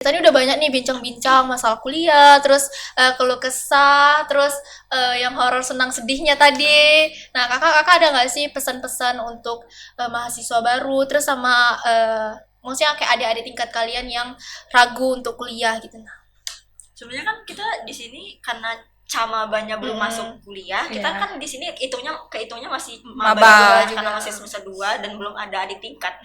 Tadi udah banyak nih bincang-bincang masalah kuliah, terus keluh kesah, terus yang horor senang sedihnya tadi. Nah, kakak ada nggak sih pesan-pesan untuk mahasiswa baru, terus sama maksudnya kayak adik-adik tingkat kalian yang ragu untuk kuliah gitu? Nah, Sebenarnya kan kita di sini karena banyak belum masuk kuliah, kita Iya. kan di sini kehitungnya masih Maba juga, karena masih semester 2 dan belum ada adik tingkat.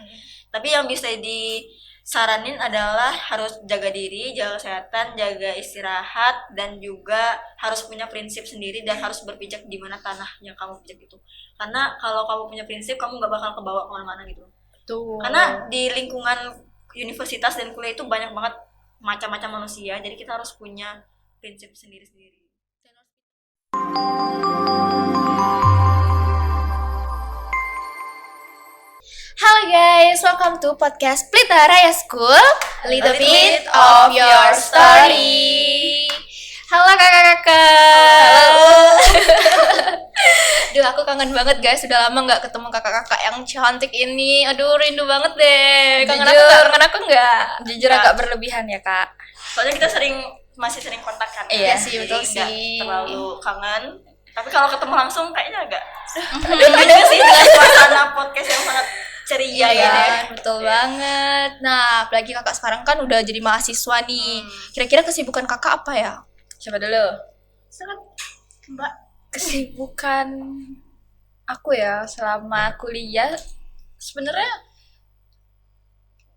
Tapi yang bisa disaranin adalah harus jaga diri, jaga kesehatan, jaga istirahat, dan juga harus punya prinsip sendiri dan harus berpijak di mana tanah yang kamu pijak itu. Karena kalau kamu punya prinsip, kamu nggak bakal kebawa kemana-mana gitu. tuh. Karena di lingkungan universitas dan kuliah itu banyak banget macam-macam manusia, jadi kita harus punya prinsip sendiri-sendiri. Halo guys, welcome to podcast Pelita Raya School, a little bit of your story. Halo kakak-kakak. Duh, aku kangen banget guys, sudah lama nggak ketemu kakak-kakak yang cantik ini. Aduh, rindu banget deh. Kangen aku Jujur. nggak? Kangen aku nggak? Jujur agak berlebihan ya kak. Soalnya kita masih sering kontak kan. Iya sih, Jadi betul nggak sih. terlalu kangen. Tapi kalau ketemu langsung kayaknya agak beda sih dengan suasana podcast yang sangat ceria Iya, ini. betul banget. Nah, apalagi kakak sekarang kan udah jadi mahasiswa nih. Kira-kira kesibukan kakak apa ya? Siapa dulu? Sangat Mbak. Kesibukan aku ya selama kuliah sebenarnya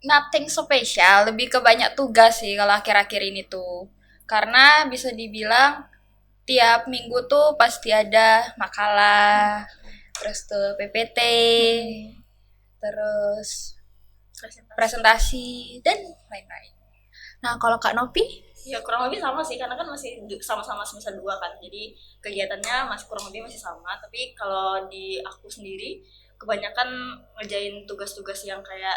nothing spesial, lebih ke banyak tugas sih kalau akhir-akhir ini tuh. Karena bisa dibilang tiap minggu tuh pasti ada makalah, terus tuh PPT, terus presentasi dan lain-lain. Nah, kalau Kak Nopi? Ya kurang lebih sama sih, karena kan masih sama-sama semester 2 kan. Jadi kegiatannya masih kurang lebih masih sama, tapi kalau di aku sendiri kebanyakan ngerjain tugas-tugas yang kayak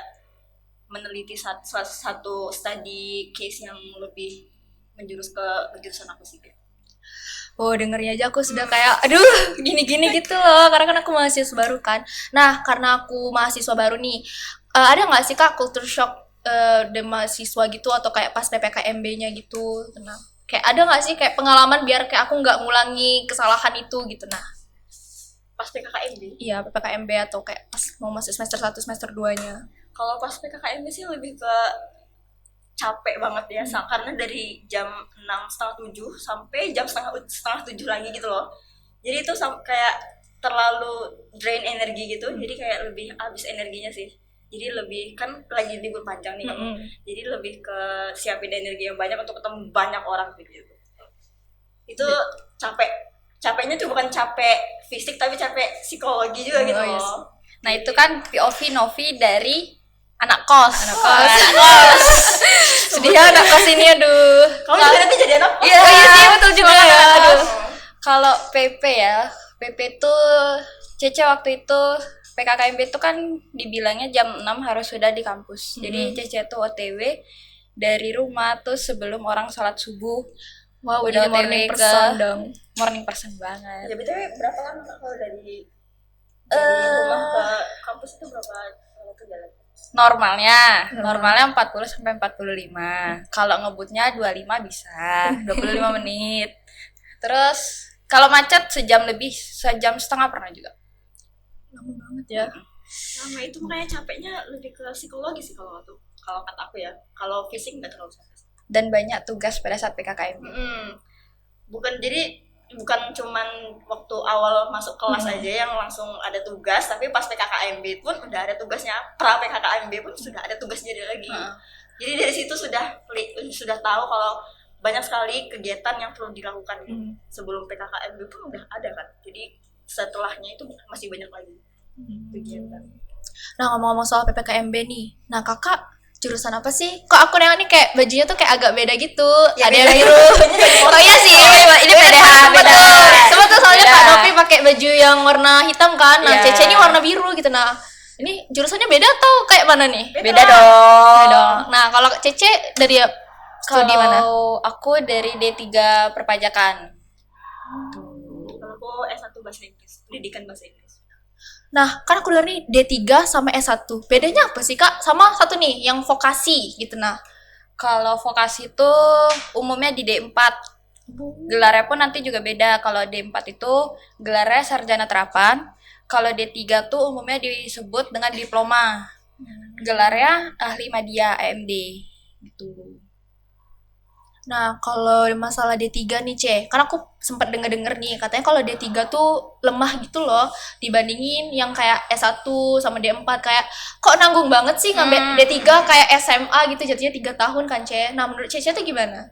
meneliti satu study case yang lebih menjurus ke jurusan aku sih. Oh, dengernya aja aku sudah kayak, aduh, gini-gini gitu loh. Karena kan aku mahasiswa baru kan. Nah, karena aku mahasiswa baru nih, ada nggak sih Kak culture shock dari mahasiswa gitu atau kayak pas PPKMB-nya gitu? Nah, kayak ada nggak sih kayak pengalaman biar kayak aku nggak ngulangi kesalahan itu gitu? Nah, Pas PKKMB, iya PPKMB atau kayak pas mau masuk semester 1 semester 2-nya. kalau pas PKKMB sih lebih ke capek banget ya, karena dari jam 6:30 sampai jam setengah 7 lagi gitu loh. Jadi itu kayak terlalu drain energi gitu, jadi kayak lebih habis energinya sih. Jadi lebih kan lagi libur panjang nih kamu, jadi lebih ke siapin energi yang banyak untuk ketemu banyak orang gitu. Itu capeknya tuh bukan capek fisik tapi capek psikologi juga gitu iya loh. Nah itu kan POV Novi dari anak kos. Anak kos. Sedih ya anak kos ini, aduh. Kamu juga nanti jadi anak kos? Iya, Oh iya sih, betul juga ya. Aduh. Kalau PP ya, PP tuh Cece waktu itu PKKMB itu kan dibilangnya jam 6 harus sudah di kampus. Jadi Cece tuh OTW dari rumah tuh sebelum orang sholat subuh. Wow, Udah jadi morning OTW person ke- dong. Morning person banget. Ya BTW berapa lama Kak kalau dari rumah ke kampus itu berapa lama tuh jalan? Normalnya 40 sampai 45. Kalau ngebutnya 25 bisa, 25 menit. Terus kalau macet sejam lebih, sejam setengah pernah juga. Lama banget ya. Lama itu makanya capeknya lebih ke psikologi sih kalau kata aku ya. Kalau fisik nggak terlalu capek. Dan banyak tugas pada saat PKKMB. Bukan cuman waktu awal masuk kelas aja yang langsung ada tugas, tapi pas PKKMB pun udah ada tugasnya. Pra PKKMB pun sudah ada tugasnya dia lagi. Jadi dari situ sudah tahu kalau banyak sekali kegiatan yang perlu dilakukan gitu. Sebelum PKKMB pun udah ada kan. Jadi setelahnya itu masih banyak lagi kegiatan. Nah, ngomong-ngomong soal PPKMB nih. Nah, kakak jurusan apa sih? Kok aku nengok nih kayak bajunya tuh kayak agak beda gitu. Ya, ada yang beda. biru. Oh iya sih. Ini PDH beda. Sama tuh soalnya Beda. Kak Nopi pakai baju yang warna hitam kan. Nah, Iya. Cece ini warna biru gitu. Nah, ini jurusannya beda atau kayak mana nih? Beda Beda dong. dong. Nah, kalau Cece dari studi mana? Kalau aku dari D3 perpajakan. Kalau aku S1 bahasa Inggris, pendidikan bahasa Inggris. Nah, kan aku dengar nih D3 sama S1. Bedanya apa sih, Kak? Sama satu nih, yang vokasi gitu. Nah, Kalau vokasi itu umumnya di D4. Gelarnya pun nanti juga beda. Kalau D4 itu gelarnya sarjana terapan. Kalau D3 tuh umumnya disebut dengan diploma. Gelarnya ahli media AMD gitu. Nah, kalau masalah D3 nih, kan aku sempat denger-denger nih, katanya kalau D3 tuh lemah gitu loh, dibandingin yang kayak S1 sama D4, kayak kok nanggung banget sih ngambil D3 kayak SMA gitu, jatuhnya 3 tahun kan, Ce. Nah, menurut Cece tuh gimana?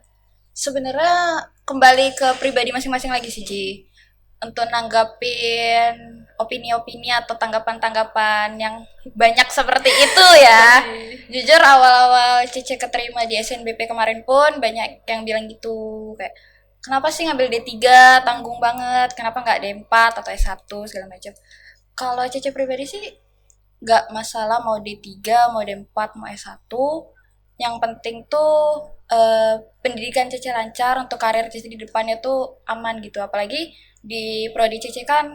Sebenarnya kembali ke pribadi masing-masing lagi sih, Ci. Untuk nanggapin opini-opini atau tanggapan-tanggapan yang banyak seperti itu ya. Jujur awal-awal Cece keterima di SNBP kemarin pun banyak yang bilang gitu, kayak kenapa sih ngambil D3, tanggung banget, kenapa nggak D4 atau S1 segala macam. Kalau Cece pribadi sih nggak masalah mau D3, mau D4, mau S1. Yang penting tuh pendidikan Cece lancar, untuk karir Cece di depannya tuh aman gitu. Apalagi di prodi Cece kan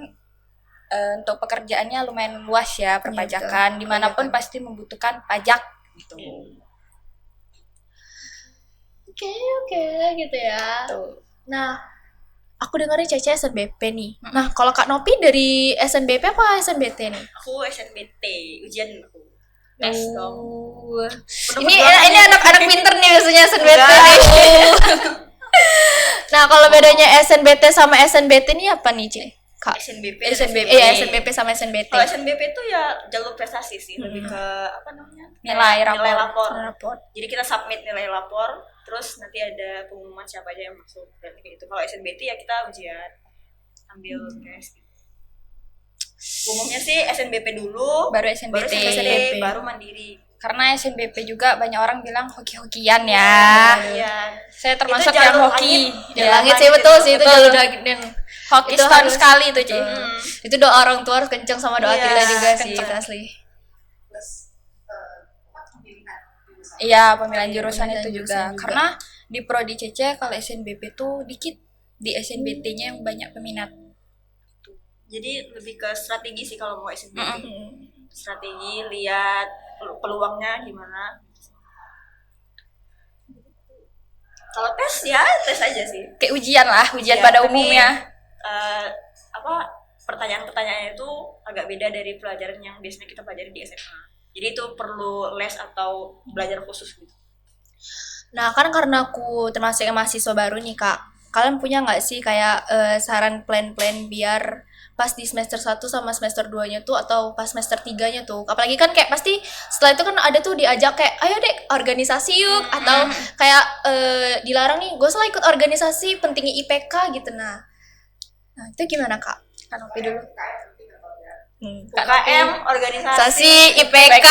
untuk pekerjaannya lumayan luas ya, perpajakan, dimanapun pasti membutuhkan pajak gitu. Oke, gitu ya. Tuh. Nah, aku dengerin Cece SNBP nih. Nah, kalau Kak Nopi dari SNBP apa SNBT nih? Aku SNBT, ujian aku. Tes dong. Ini anak-anak pinter nih biasanya SNBT nih. Nah, kalau bedanya SNBT sama SNBT ini apa nih, Ce? Kak? SNBP. Iya, SNBP sama SNBT. Kalau SNBP itu ya jalur prestasi sih, lebih ke apa namanya? Nilai lapor. Rapor. Jadi kita submit nilai lapor, terus nanti ada pengumuman siapa aja yang masuk dan kayak gitu. Kalau SNBT ya kita ujian, ambil tes. Umumnya sih SNBP dulu, Baru SNBT. baru mandiri. Karena SNBP juga banyak orang bilang hoki-hokian ya. Iya. Saya termasuk Itu yang jalur hoki. langit. Ya, langit sih betul sih, itu jalur langit dan Hoki itu setahun harus- sekali tuh, Ci. itu doa orang tua harus kenceng sama doa Iya, kita juga sih, kenceng. asli. Iya, pemilihan jurusan Pemilihan itu jurusan juga. juga. Karena di prodi Cece kalau SNBP tuh dikit, di SNBT-nya yang banyak peminat. Jadi lebih ke strategi sih kalau mau SNBP. Strategi, lihat peluangnya gimana. Kalau tes ya tes aja sih. Kayak ujian lah, ujian Ya, pada tapi, umumnya. Pertanyaan-pertanyaannya itu agak beda dari pelajaran yang biasanya kita pelajari di SMA. Jadi itu perlu les atau belajar khusus gitu. Nah, kan karena aku termasuk yang mahasiswa baru nih, Kak. Kalian punya nggak sih kayak saran plan-plan biar pas di semester 1 sama semester 2-nya tuh atau pas semester 3-nya tuh. Apalagi kan kayak pasti setelah itu kan ada tuh diajak kayak ayo deh organisasi yuk atau kayak dilarang nih, gak usah ikut organisasi, pentingnya IPK gitu. Nah, itu gimana, Kak? Kanopi dulu. UKM, organisasi, IPK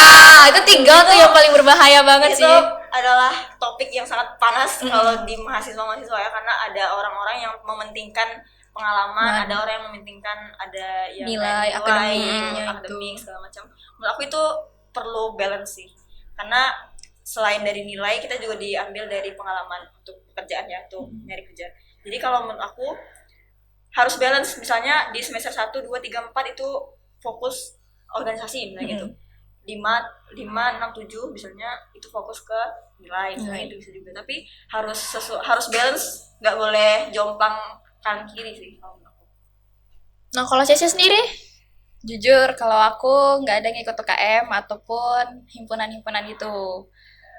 itu 3 tuh yang paling berbahaya banget itu sih. adalah topik yang sangat panas kalau di mahasiswa-mahasiswa ya, karena ada orang-orang yang mementingkan pengalaman, ada orang yang mementingkan ada yang Nilai, gitu, akademik segala macam. Menurut aku itu perlu balance sih, karena selain dari nilai kita juga diambil dari pengalaman untuk pekerjaan ya, untuk nyari kerja. Jadi kalau menurut aku harus balance, misalnya di semester 1, 2, 3, 4 itu fokus organisasi misalnya gitu. 5, 6, 7 misalnya itu fokus ke nilai misalnya itu bisa juga. Tapi harus balance, nggak boleh jomplang kanan kiri sih kalau menurut aku. Nah, kalau Cece sendiri? Jujur, kalau aku nggak ada ngikut UKM ataupun himpunan-himpunan itu.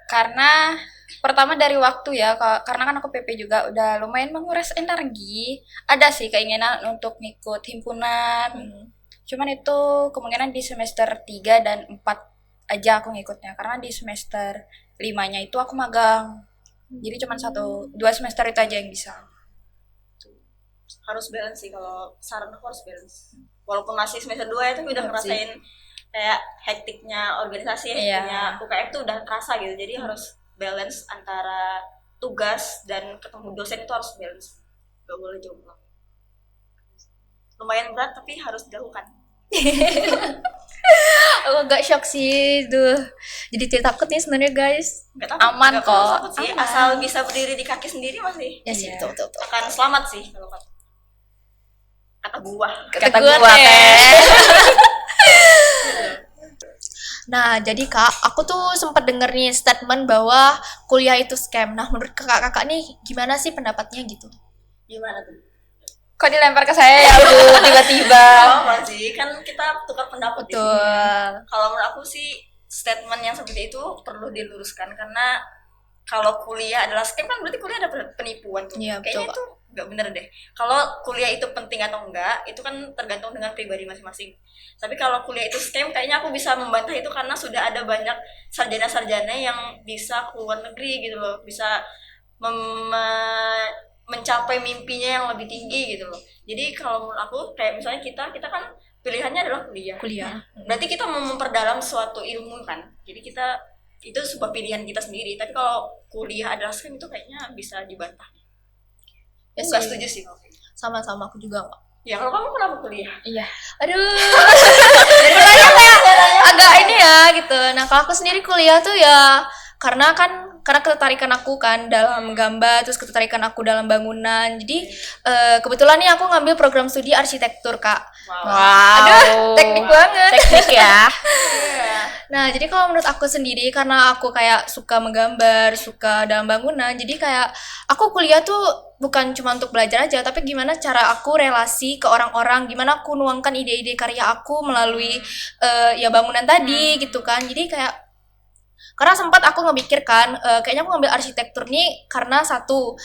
Karena pertama dari waktu ya, karena kan aku PP juga udah lumayan menguras energi. Ada sih keinginan untuk ngikut himpunan. Cuman itu kemungkinan di semester 3 dan 4 aja aku ngikutnya. Karena di semester 5-nya itu aku magang. Jadi cuman 2 semester itu aja yang bisa. Harus balance sih, kalau saran aku harus balance. Walaupun masih semester 2 itu udah ngerasain kayak hektiknya organisasi, hektiknya UKM tuh udah terasa gitu. Jadi harus balance antara tugas dan ketemu dosen, itu harus balance. Gak boleh jomplang. Lumayan berat tapi harus dilakukan. Aku agak shock sih, jadi takut nih sebenarnya guys. Gak takut, Aman gak perlu kok. takut sih. Asal bisa berdiri di kaki sendiri masih Ya sih, betul. akan selamat sih kalau kata gua. Kata gua teh. Nah, jadi Kak, aku tuh sempat denger nih statement bahwa kuliah itu scam. Nah, menurut kakak-kakak nih gimana sih pendapatnya gitu? Gimana tuh? Kok dilempar ke saya ya Bu tiba-tiba. Apa sih? Kan kita tukar pendapat di sini. Betul. Kalau menurut aku sih statement yang seperti itu perlu diluruskan, karena kalau kuliah adalah scam kan berarti kuliah ada penipuan tuh. Iya, Kayaknya betul, itu nggak bener deh. Kalau kuliah itu penting atau enggak, itu kan tergantung dengan pribadi masing-masing. Tapi kalau kuliah itu scam, kayaknya aku bisa membantah itu karena sudah ada banyak sarjana-sarjana yang bisa keluar negeri gitu loh, bisa mencapai mimpinya yang lebih tinggi gitu loh. Jadi kalau menurut aku kayak misalnya kita kan pilihannya adalah kuliah. Kuliah. Berarti kita mau memperdalam suatu ilmu kan. Jadi kita itu sebuah pilihan kita sendiri. Tapi kalau kuliah adalah scam itu kayaknya bisa dibantah. Ya Aku nggak sih. setuju sih. Sama-sama aku juga Kak. Ya kalau kamu kenapa kuliah? Iya. Aduh. Pertanyaannya kayak agak ini ya gitu. Nah, kalau aku sendiri kuliah tuh ya karena ketertarikan aku kan dalam gambar, terus ketertarikan aku dalam bangunan. Jadi kebetulan nih aku ngambil program studi arsitektur, Kak. Wow. Aduh, teknik banget. Teknik ya. Iya. Nah, jadi kalau menurut aku sendiri karena aku kayak suka menggambar, suka dalam bangunan, jadi kayak aku kuliah tuh bukan cuma untuk belajar aja, tapi gimana cara aku relasi ke orang-orang, gimana aku nuangkan ide-ide karya aku melalui ya bangunan tadi gitu kan. Jadi kayak karena sempat aku ngemikirkan kayaknya aku ngambil arsitektur nih karena satu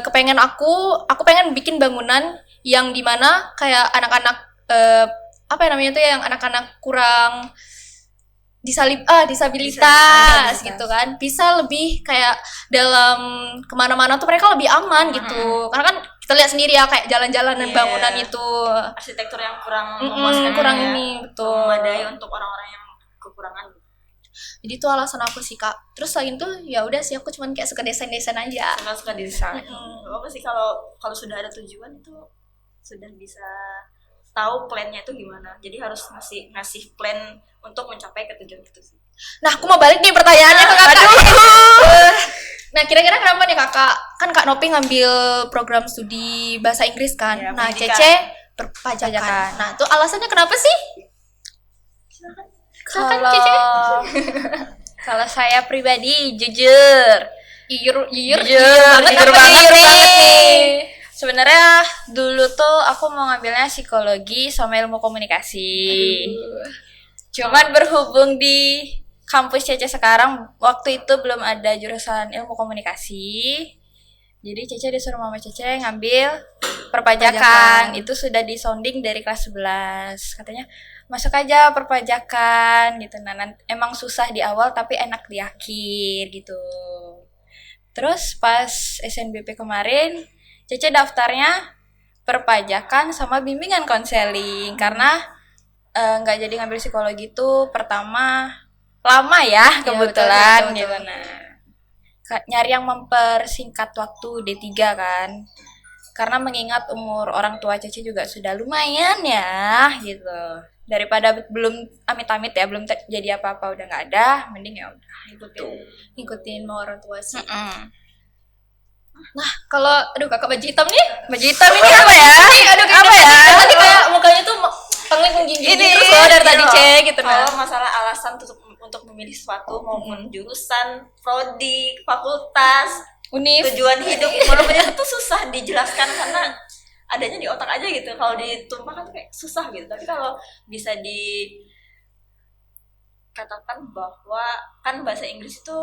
kepengen aku pengen bikin bangunan yang dimana kayak anak-anak apa ya namanya tuh yang anak-anak kurang disabilitas gitu kan bisa lebih kayak dalam kemana-mana tuh mereka lebih aman gitu karena kan kita lihat sendiri ya kayak jalan-jalan dan Iya. bangunan itu Arsitektur yang kurang memuaskan kurang ya. ini betul. Memadai untuk orang-orang yang kekurangan. Jadi itu alasan aku sih Kak. Terus selain itu ya udah sih aku cuman kayak suka desain-desain aja. Suka desain. Apa sih kalau sudah ada tujuan itu sudah bisa tahu plannya itu gimana. Jadi harus ngasih plan untuk mencapai ke tujuan itu sih. Nah, aku mau balik nih pertanyaannya ke Kakak. Nah, kira-kira kenapa nih Kakak? Kan Kak Nopi ngambil program studi bahasa Inggris kan. Ya, nah, pendidikan. Cece perpajakan. Nah, itu alasannya kenapa sih? Silakan Cece. Kalau saya pribadi jujur Jujur banget nih. Sebenarnya dulu tuh aku mau ngambilnya psikologi sama ilmu komunikasi. Cuman berhubung di kampus Cece sekarang waktu itu belum ada jurusan ilmu komunikasi. Jadi Cece disuruh mama Cece ngambil perpajakan. Itu sudah disounding dari kelas 11. Katanya masuk aja perpajakan gitu. Nah, emang susah di awal tapi enak di akhir gitu. Terus pas SNBP kemarin Cece daftarnya perpajakan sama bimbingan konseling karena nggak jadi ngambil psikologi itu pertama lama ya kebetulan betul. gitu. Nah, nyari yang mempersingkat waktu D3 kan, karena mengingat umur orang tua Cece juga sudah lumayan ya gitu, daripada belum amit-amit ya belum jadi apa-apa udah nggak ada, mending ya udah Ngikutin mau orang tua sih. Mm-mm. Nah, kalau aduh Kakak baju hitam nih. Baju hitam ini apa ya? Aduh Apa ya? Tadi kayak mukanya tuh paling menggigit Ini, terus loh dari tadi loh. Cek gitu nah. Kalau masalah alasan untuk memilih sesuatu maupun jurusan, prodi, fakultas, Univ. tujuan hidup, walaupun itu susah dijelaskan karena adanya di otak aja gitu. Kalau ditumpahkan tuh kayak susah gitu. Tapi kalau bisa dikatakan bahwa kan bahasa Inggris itu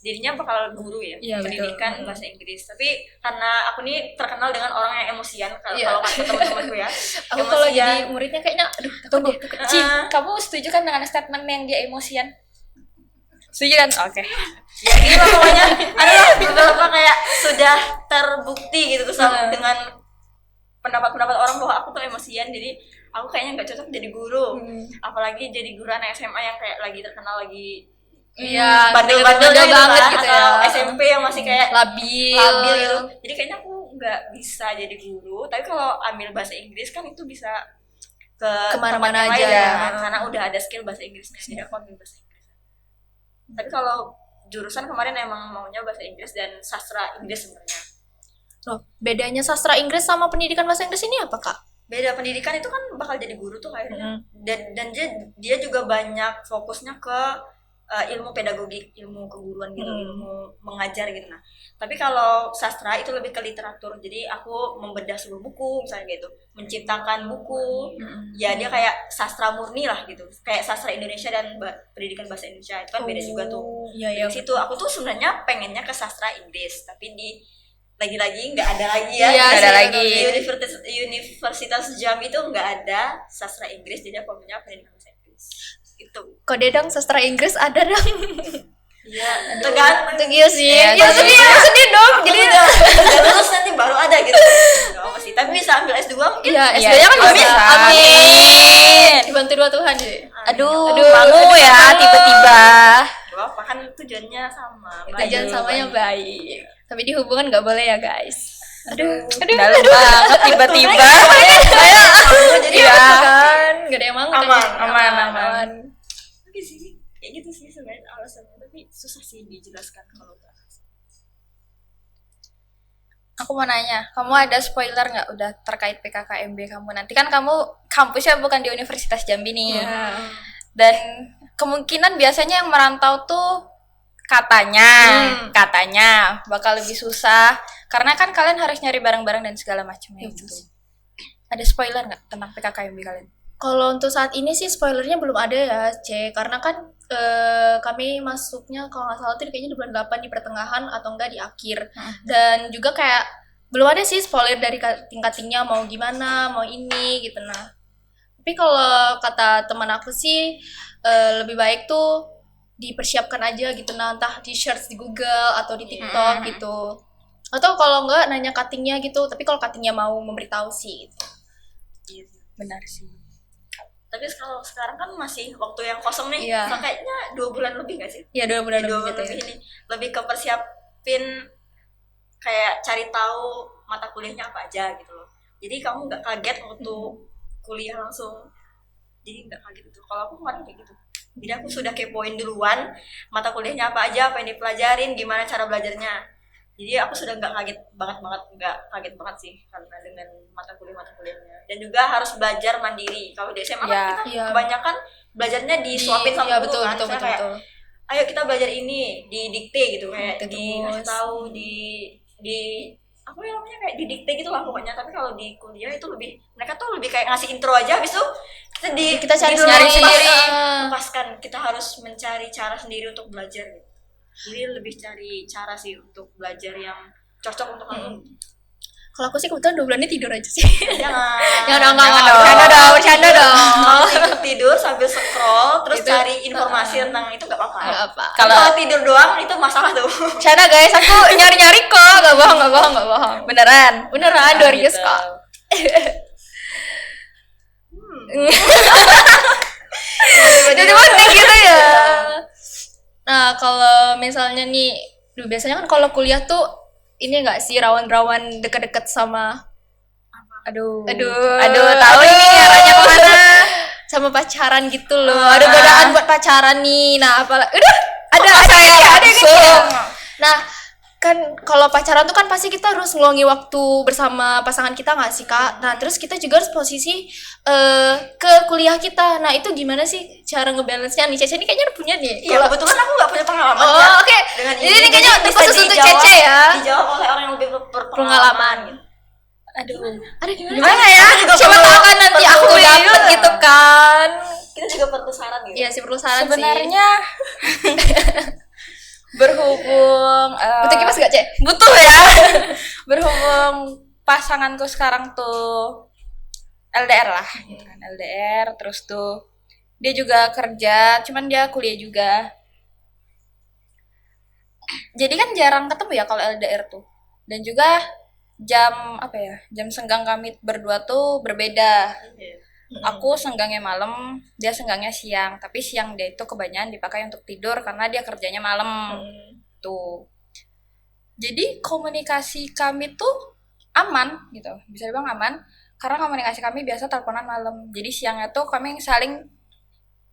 dirinya bakal guru ya, Iya, pendidikan betul. bahasa Inggris. Tapi karena aku nih terkenal dengan orang yang emosian kalau Iya. kalau kata teman-temanku ya. Aku kalau jadi muridnya kayaknya aduh takut deh. Ci, kamu setuju kan dengan statement yang dia emosian? Setuju kan? Oke. Ya gitu lah pokoknya adalah beberapa kayak sudah terbukti gitu tuh dengan pendapat-pendapat orang bahwa aku tuh emosian, jadi aku kayaknya nggak cocok jadi guru. Apalagi jadi guru anak SMA yang kayak lagi terkenal lagi Iya, bandel-bandel bandel gitu banget kan, gitu atau ya. SMP yang masih kayak Labil gitu. Jadi kayaknya aku nggak bisa jadi guru. Tapi kalau ambil bahasa Inggris kan itu bisa ke Kemana-mana tempat yang aja. lain kan, karena udah ada skill bahasa Inggrisnya. Jadi aku ambil bahasa Inggris. Tapi kalau jurusan kemarin emang maunya bahasa Inggris dan sastra Inggris sebenarnya. Loh, bedanya sastra Inggris sama pendidikan bahasa Inggris ini apa, Kak? beda pendidikan itu kan bakal jadi guru tuh akhirnya. Dan dia juga banyak fokusnya ke ilmu pedagogik, ilmu keguruan gitu, ilmu mengajar gitu. Nah, tapi kalau sastra itu lebih ke literatur. Jadi aku membedah sebuah buku misalnya gitu, menciptakan buku. Ya dia kayak sastra murni lah gitu. Kayak sastra Indonesia dan pendidikan bahasa Indonesia itu kan beda juga tuh. Iya. Di situ aku tuh sebenarnya pengennya ke sastra Inggris, tapi lagi-lagi nggak ada lagi ya. Iya, nggak ada lagi. Di Universitas Jambi itu nggak ada sastra Inggris, jadi aku punya pendidikan bahasa Inggris gitu. Kok Dedang sastra Inggris ada dong? Iya, tergantung. Iya sih. Iya, Ya sedih dong. Jadi Jadi udah lulus nanti baru ada gitu. Gak apa sih, tapi bisa ambil S2 mungkin. ya Iya, SD-nya kan bisa. bisa. Amin. Dibantu dua Tuhan sih. Aduh, Aduh, malu ya malu. tiba-tiba. Gak apa kan tujuannya sama. Tujuan samanya baik. Tapi di hubungan nggak boleh ya guys. Aduh. Dalam banget tiba-tiba. Jadi Iya. Kan nggak ada yang mau. Aman. Tapi sih kayak gitu sih sebenarnya alasannya, tapi susah sih dijelaskan kalau nggak. Aku mau nanya, kamu ada spoiler nggak udah terkait PKKMB kamu? Nanti kan kamu kampusnya bukan di Universitas Jambi nih. Dan kemungkinan biasanya yang merantau tuh katanya bakal lebih susah karena kan kalian harus nyari barang-barang dan segala macamnya gitu. Ada spoiler nggak tentang PKKMB kalian? Kalau untuk saat ini sih spoilernya belum ada ya, C. Karena kan kami masuknya kalau nggak salah tuh kayaknya di bulan 8 di pertengahan atau enggak di akhir. Dan juga kayak belum ada sih spoiler dari tingkat-tingnya mau gimana, mau ini gitu. Nah, tapi kalau kata teman aku sih lebih baik tuh dipersiapkan aja gitu. Nah, entah di search di Google atau di TikTok gitu. Atau kalau enggak nanya cuttingnya gitu. Tapi kalau cuttingnya mau memberitahu sih gitu. Benar sih. Tapi kalau sekarang kan masih waktu yang kosong nih. Iya. So, kayaknya 2 bulan lebih nggak sih? Ya 2 bulan 2 lebih bulan gitu lebih ya. ini lebih ke persiapin, kayak cari tahu mata kuliahnya apa aja gitu loh. Jadi kamu nggak kaget waktu kuliah langsung. Jadi nggak kaget gitu. Kalau aku kemarin kayak gitu. Jadi aku sudah kepoin duluan mata kuliahnya apa aja, apa yang dipelajarin, gimana cara belajarnya. Jadi aku sudah nggak kaget banget sih karena dengan mata kuliahnya. Dan juga harus belajar mandiri. Kalau di SMA Ya, kan kita iya. kebanyakan belajarnya disuapin sama Iya, guru betul, kan. betul, Misalnya betul, kayak, betul. ayo kita belajar ini di dikte gitu, kayak Dikte dikasih terus. tahu di apa ya namanya, kayak di dikte gitu lah pokoknya. Tapi kalau di kuliah itu mereka tuh lebih kayak ngasih intro aja, habis itu Kita cari nyari sendiri. lepaskan, kita harus mencari cara sendiri untuk belajar gitu. Jadi lebih cari cara sih untuk belajar yang cocok untuk kamu. Kalau aku sih kebetulan 2 bulan ini tidur aja sih. Jangan Jangan bercanda dong. Kalau tidur sambil scroll terus Itu, cari informasi tentang itu nggak apa-apa. Nggak apa. Kalau tidur doang itu masalah tuh. Canda guys, aku nyari-nyari kok, nggak bohong. Beneran. Beneran, Dorius kok. Jadi penting gitu ya. Nah, kalau misalnya nih, biasanya kan kalau kuliah tuh ini enggak sih rawan-rawan deket-deket sama Aduh, Aduh, tahu ini arahnya kemana? sama pacaran gitu loh. Ada godaan buat pacaran nih. Nah, apalah udah ada langsung. gitu. Nah, kan kalau pacaran tuh kan pasti kita harus ngeluangin waktu bersama pasangan kita nggak sih, Kak? Nah, terus kita juga harus posisi ke kuliah kita. Nah, itu gimana sih cara ngebalance-nya nih? Cece ini kayaknya udah punya nih. Iya, kebetulan aku nggak punya pengalaman Oh, ya. oke. Dengan Jadi ini kayaknya bisa khusus untuk dijawab- Cece ya. Dijawab oleh orang yang lebih Pengalaman. berpengalaman gitu. Aduh. Ada gimana? Gimana ya? Siapa tahu kan nanti aku perlu dapet iya. gitu kan. Kita juga perlu saran gitu. Iya sih perlu saran sih. Sebenarnya berhubung Butuh kipas gak, Cek? butuh ya. Berhubung pasanganku sekarang tuh LDR lah, gitu kan. LDR terus tuh dia juga kerja, cuman dia kuliah juga. Jadi kan jarang ketemu ya kalau LDR tuh. Dan juga jam senggang kami berdua tuh berbeda. Aku senggangnya malam, dia senggangnya siang. Tapi siang dia itu kebanyakan dipakai untuk tidur karena dia kerjanya malam. Tuh. Jadi komunikasi kami tuh aman gitu. Bisa dibilang aman karena komunikasi kami biasa teleponan malam. Jadi siangnya tuh kami saling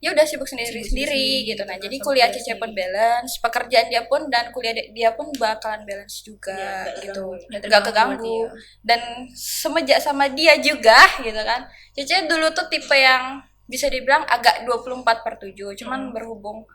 ya udah sibuk sendiri gitu. Nah, jadi kuliah Cece pun balance, pekerjaan dia pun dan kuliah dia pun bakalan balance juga gitu. Gak keganggu. Dan semenjak sama dia juga gitu kan. Cece dulu tuh tipe yang bisa dibilang agak 24/7, cuman berhubung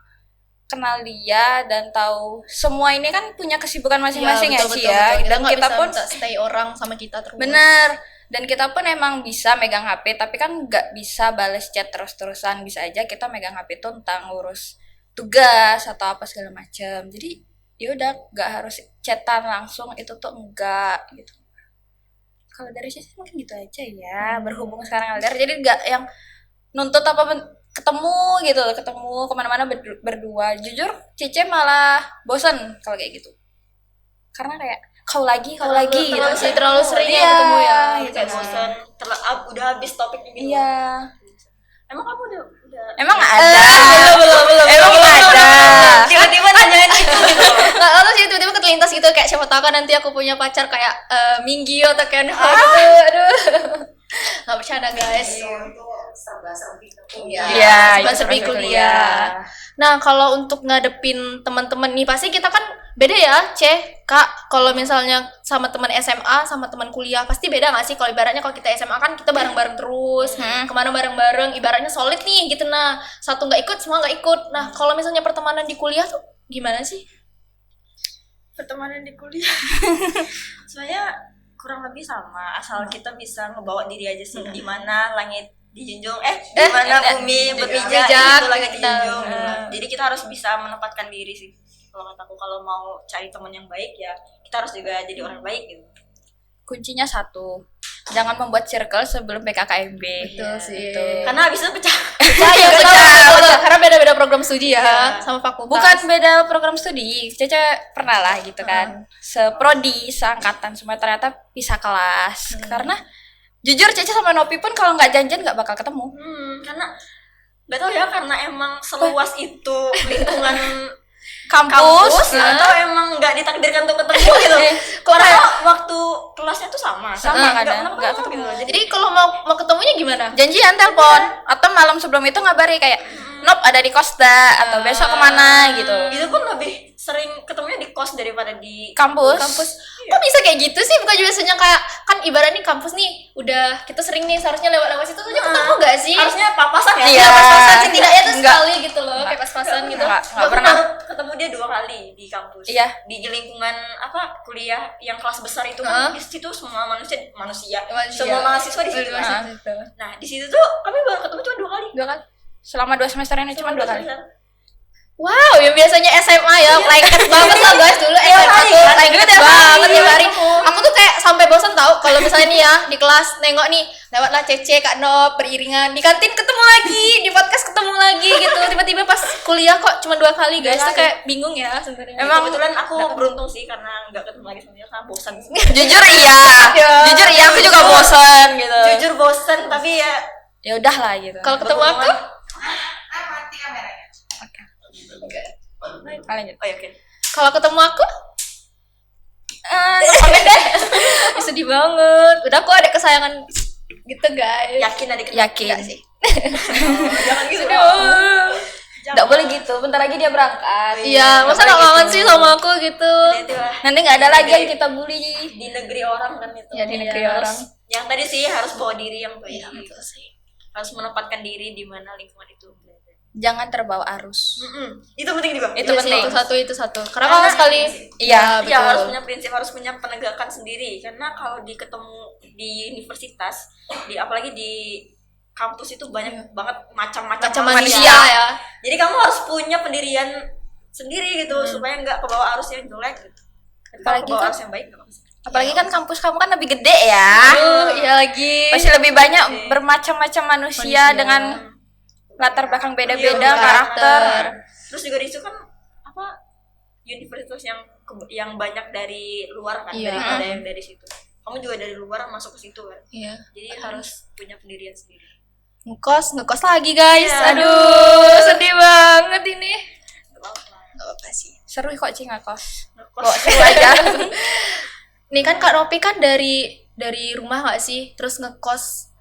kenal dia dan tahu semua ini kan punya kesibukan masing-masing ya, Ci ya. Kita Dan nggak kita bisa pun minta stay orang sama kita terus. bener, dan kita pun emang bisa megang HP, tapi kan nggak bisa bales chat terus-terusan. Bisa aja kita megang HP tuh tentang ngurus tugas atau apa segala macam. Jadi ya udah nggak harus chatan langsung, itu tuh enggak gitu. Kalau dari sisi mungkin gitu aja ya, berhubung sekarang LDR, jadi nggak yang nuntut ketemu kemana-mana berdua. Jujur Cece malah bosan kalau kayak gitu, karena kayak kau lagi gitu sih, terlalu sering Iya, ketemu ya gitu. Kayak bosan, udah habis topiknya gitu. Iya, Emang kamu udah emang ada belum emang ada tiba-tiba nanyain itu gitu. nggak tahu sih, tiba-tiba kelintas gitu kayak siapa tahu kan nanti aku punya pacar kayak Minggi atau kayak Nuha gitu. Aduh, nggak bercanda guys. Iya, serba-serbi kuliah. Nah, kalau untuk ngadepin teman-teman nih, pasti kita kan beda ya, Kak. Kalau misalnya sama teman SMA, sama teman kuliah, pasti beda nggak sih? Kalau ibaratnya kalau kita SMA kan kita bareng-bareng terus, kemana bareng-bareng, ibaratnya solid nih gitu. Nah, satu nggak ikut, semua nggak ikut. Nah, kalau misalnya pertemanan di kuliah tuh gimana sih? Pertemanan di kuliah sebenarnya kurang lebih sama, asal kita bisa ngebawa diri aja sih. Di mana langit dijunjung di mana bumi berpijak itu langit kita. dijunjung. Jadi kita harus bisa menempatkan diri sih. Kalau kataku, kalau mau cari teman yang baik ya kita harus juga jadi orang baik gitu. Kuncinya satu, jangan membuat circle sebelum PKKMB. Betul sih. Gitu. Karena habis itu pecah. Ya, betul. Karena beda-beda program studi ya, sama fakultas. Bukan beda program studi, Cece pernah lah gitu kan, seprodi, seangkatan, semua ternyata pisah kelas. Karena jujur Cece sama Nopi pun kalau nggak janjian nggak bakal ketemu. Karena nggak tahu ya, karena emang seluas itu lingkungan Kampus, atau emang nggak ditakdirkan untuk ketemu gitu. Karena waktu kelasnya tuh sama Sama, nggak nggak ketemu gitu. Jadi Jadi kalau mau ketemunya gimana? janjian telepon atau malam sebelum itu ngabari kayak Nop ada di Kosta atau besok kemana gitu. itu pun lebih sering ketemunya di kos daripada di Kampus. Kok bisa kayak gitu sih? Bukan biasanya kayak kan ibaratnya kampus nih udah kita sering nih seharusnya lewat situ aja ketemu gak sih? harusnya papasan ya. Iya. Pas-pasan setidaknya tuh Enggak. sekali gitu loh, kayak pas-pasan gitu. Nggak pernah. Baru ketemu dia 2 kali di kampus. Iya. Di lingkungan kuliah yang kelas besar itu kan di situ semua manusia. Semua mahasiswa di situ. Nah, di situ tuh kami baru ketemu cuma 2 kali. 2 kali. Selama 2 semester ini cuma 2 kali. Wow, yang biasanya SMA ya, lengket banget lah guys dulu SMA tuh, lengket banget tiap hari. Aku tuh kayak sampai bosan tahu kalau misalnya nih ya di kelas nengok nih lewatlah Cece, Kak Nop beriringan, di kantin ketemu lagi, di podcast ketemu lagi gitu. Tiba-tiba pas kuliah kok cuma 2 kali guys, tuh kayak bingung ya sebenarnya. Emang kebetulan aku beruntung sih karena nggak ketemu lagi sama dia karena bosan. Jujur iya aku juga bosan gitu. Jujur bosan, tapi Ya udah lah gitu. Kalau ketemu aku, Lanjut. oh ya oke. kalau ketemu aku Komen deh. sedih banget. Udah aku ada kesayangan gitu guys. Yakin ada Yakin. Enggak sih. Jangan gitu. Nggak boleh gitu. Bentar lagi dia berangkat. Iya, masa gak kangen sih sama aku gitu. Itulah Nanti nggak ada lagi yang kita bully. di negeri orang kan itu. Ya, di negeri Harus- orang. Yang tadi sih harus bawa diri yang baik. Betul sih. Harus menempatkan diri di mana lingkungan itu berada. Jangan terbawa arus. Itu penting juga. Itu Iya sih, penting. itu satu. Karena kalau sekali Iya, Ya harus punya prinsip, harus punya penegakan sendiri. Karena kalau ketemu di universitas, apalagi di kampus itu banyak banget macam-macam macam manusia ya. Jadi kamu harus punya pendirian sendiri gitu supaya nggak kebawa arus yang jelek gitu. Kalau Apalagi kebawa kan- arus yang baik nggak apa-apa. Apalagi kan kampus kamu kan lebih gede ya. Iya lagi. Pasti lebih banyak bermacam-macam manusia dengan latar belakang beda-beda, Iya, karakter. Terus juga di situ kan universitas yang banyak dari luar kan, Iya. daripada yang dari situ. Kamu juga dari luar masuk ke situ kan. Iya. Jadi harus punya pendirian sendiri. Ngekos lagi guys. Iya. Aduh, sedih banget ini. Gak apa-apa. Gak apa sih. Seru kok Ci ngekos. Ngekos. Kok seru aja. Nih kan Kak Nopi kan dari rumah gak sih? Terus ngekos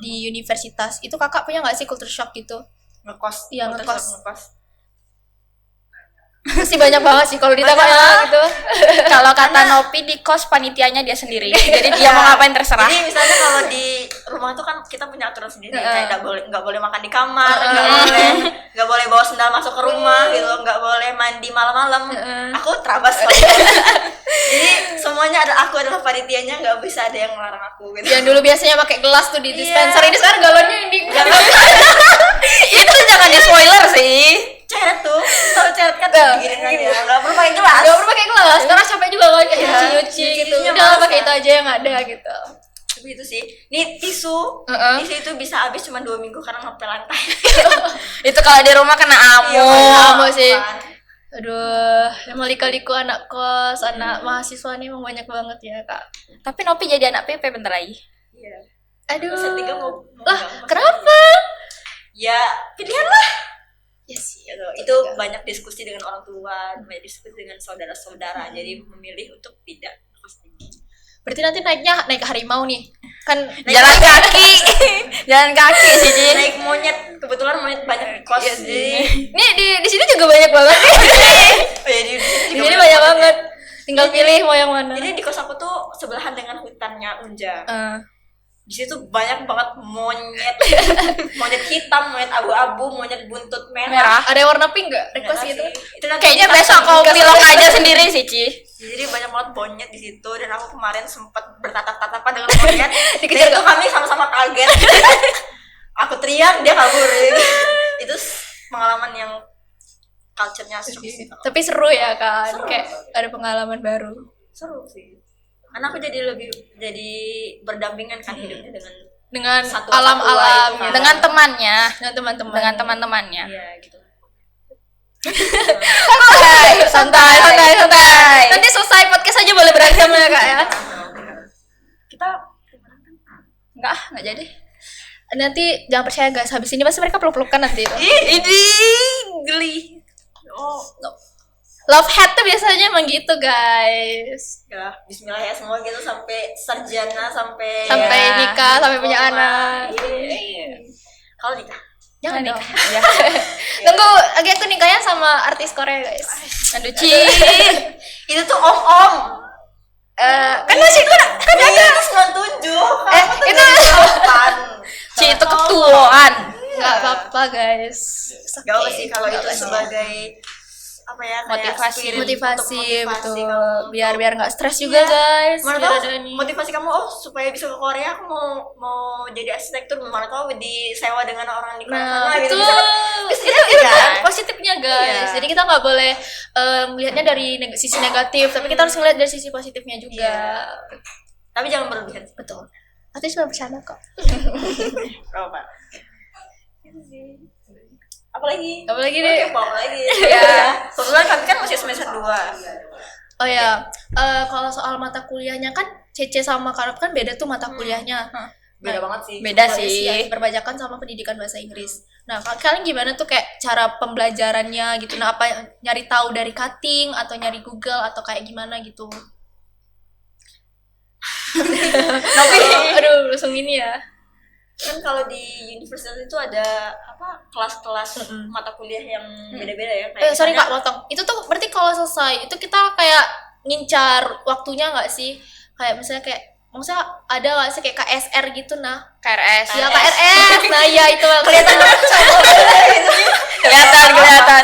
di universitas. Itu kakak punya gak sih culture shock gitu? ngekos. Iya, Culture ngekos. shock ngekos. Sih banyak banget sih kalau ditanya Banyak. gitu. Kalau kata Nopi di kos panitianya dia sendiri. Jadi dia mau ngapain terserah. Jadi misalnya kalau di rumah tuh kan kita punya aturan sendiri, kayak nggak boleh makan di kamar, nggak boleh bawa sendal masuk ke rumah gitu, nggak boleh mandi malam-malam. Aku terabas banget. Jadi semuanya ada, aku adalah panitianya, nggak bisa ada yang melarang aku gitu. Yang dulu biasanya pakai gelas tuh di Iya. dispenser, ini sekarang galonnya yang di Itu jangan di spoiler sih. Ceret tuh, tau ceret kan Tuh, gini aja, nggak perlu pakai gelas. Gak perlu pakai gelas karena capek juga kan kayak Iya, nyuci-nyuci gitu. nyucinya Udah males pakai kan. itu aja yang ada gitu. Tapi itu sih, nih tisu, Heeh. tisu itu bisa habis cuma 2 minggu karena ngepel lantai. Itu kalau di rumah kena Iya, amo. Kamu sih. kan. Aduh, yang lika-liku anak kos, anak mahasiswa nih emang banyak banget ya, Kak. Tapi Nopi jadi anak PP bentar lagi. Iya. Aduh. Terus ketiga mau Lah, nggak? kenapa? Ya pilihan lah. Ya sih, Gitu. Itu banyak diskusi dengan orang tua, banyak diskusi dengan saudara-saudara. Jadi memilih untuk tidak kos tinggi. Berarti nanti naik harimau nih. Kan Jalan kaki. Jalan kaki sih, Ji. Naik monyet, kebetulan monyet banyak di kos. Iya sih. Jadi Nih di sini juga banyak banget. oh ya, di Di sini banyak banget. Tinggal pilih mau yang mana. Jadi di kos aku tuh sebelahan dengan hutannya Unja. Eh, Di situ banyak banget monyet, monyet hitam, monyet abu-abu, monyet buntut merah. ada yang warna pink nggak? Enggak Request sih. gitu. Itu nanti Kayaknya kita besok kau akan- pilok aja sendiri sih, Ci. Jadi banyak banget monyet di situ dan aku kemarin sempat bertatap-tatapan dengan monyet. Dikejar Dan itu kami sama-sama kaget. Aku teriak, dia kabur. Itu pengalaman yang culture-nya shock sih. Tapi seru ya kan, Seru. kayak ada pengalaman baru. Seru sih. Karena aku jadi berdampingan kan hidupnya dengan Dengan Satu- alam-alam, satu itu kan. Dengan temannya, Iya. dengan teman-teman. dengan teman-temannya. iya gitu. Santai. Nanti selesai podcast aja boleh berantem ya kak ya. Kita Enggak jadi. Nanti jangan percaya guys, habis ini pasti mereka peluk-pelukan nanti itu. Ini geli. oh Love hate tuh biasanya emang gitu guys. ya Bismillah ya semua gitu sampai sarjana sampai Sampai Ya. nikah, sampai punya diploma. anak. Iya. Kalau nikah Jangan dong. Ya. Tunggu, lagi aku nikahnya sama artis Korea guys. Aduh, Ci. itu tuh om Kan masih kan ada itu 97 kamu tuh itu- 98. Ci itu ketuaan. Nggak apa-apa guys. Gak apa sih kalau Nggak itu apa-apa. sebagai apa ya kayak Motivasi. spirit Motivasi, untuk betul. kamu. Biar nggak stres juga Iya. guys. Mana Biar tahu ada ini. motivasi kamu supaya bisa ke Korea aku mau jadi arsitektur, mana tahu disewa dengan orang di Nah, sana gitu betul. bisa Itu kan? kan positifnya guys. Iya. Jadi kita nggak boleh melihatnya dari sisi negatif, tapi kita harus ngeliat dari sisi positifnya juga. Iya. Tapi jangan berlebihan. Betul. Artis cuma bercanda kok. Apa? Itu sih. Apalagi? Apalagi Oke, deh. apalagi? Ya. Kebetulan kami kan masih semester 2. Oh ya, kalau soal mata kuliahnya kan Cece sama Karop kan beda tuh mata kuliahnya. Beda banget sih. Beda Beda sih. ya, berbajakan sama pendidikan bahasa Inggris. Nah, kalian gimana tuh kayak cara pembelajarannya gitu? Nah, apa nyari tahu dari cutting atau nyari Google atau kayak gimana gitu? Tapi aduh, langsung ini ya. Kan kalau di universitas itu ada apa kelas-kelas mata kuliah yang beda-beda ya. Sorry misalnya- Kak, potong. Itu tuh berarti kalau selesai itu kita kayak ngincar waktunya nggak sih? Kayak misalnya kayak maksudnya ada nggak sih kayak KSR gitu nah? KRS. Ya KRS. Nah, ya itu kelihatan banget sama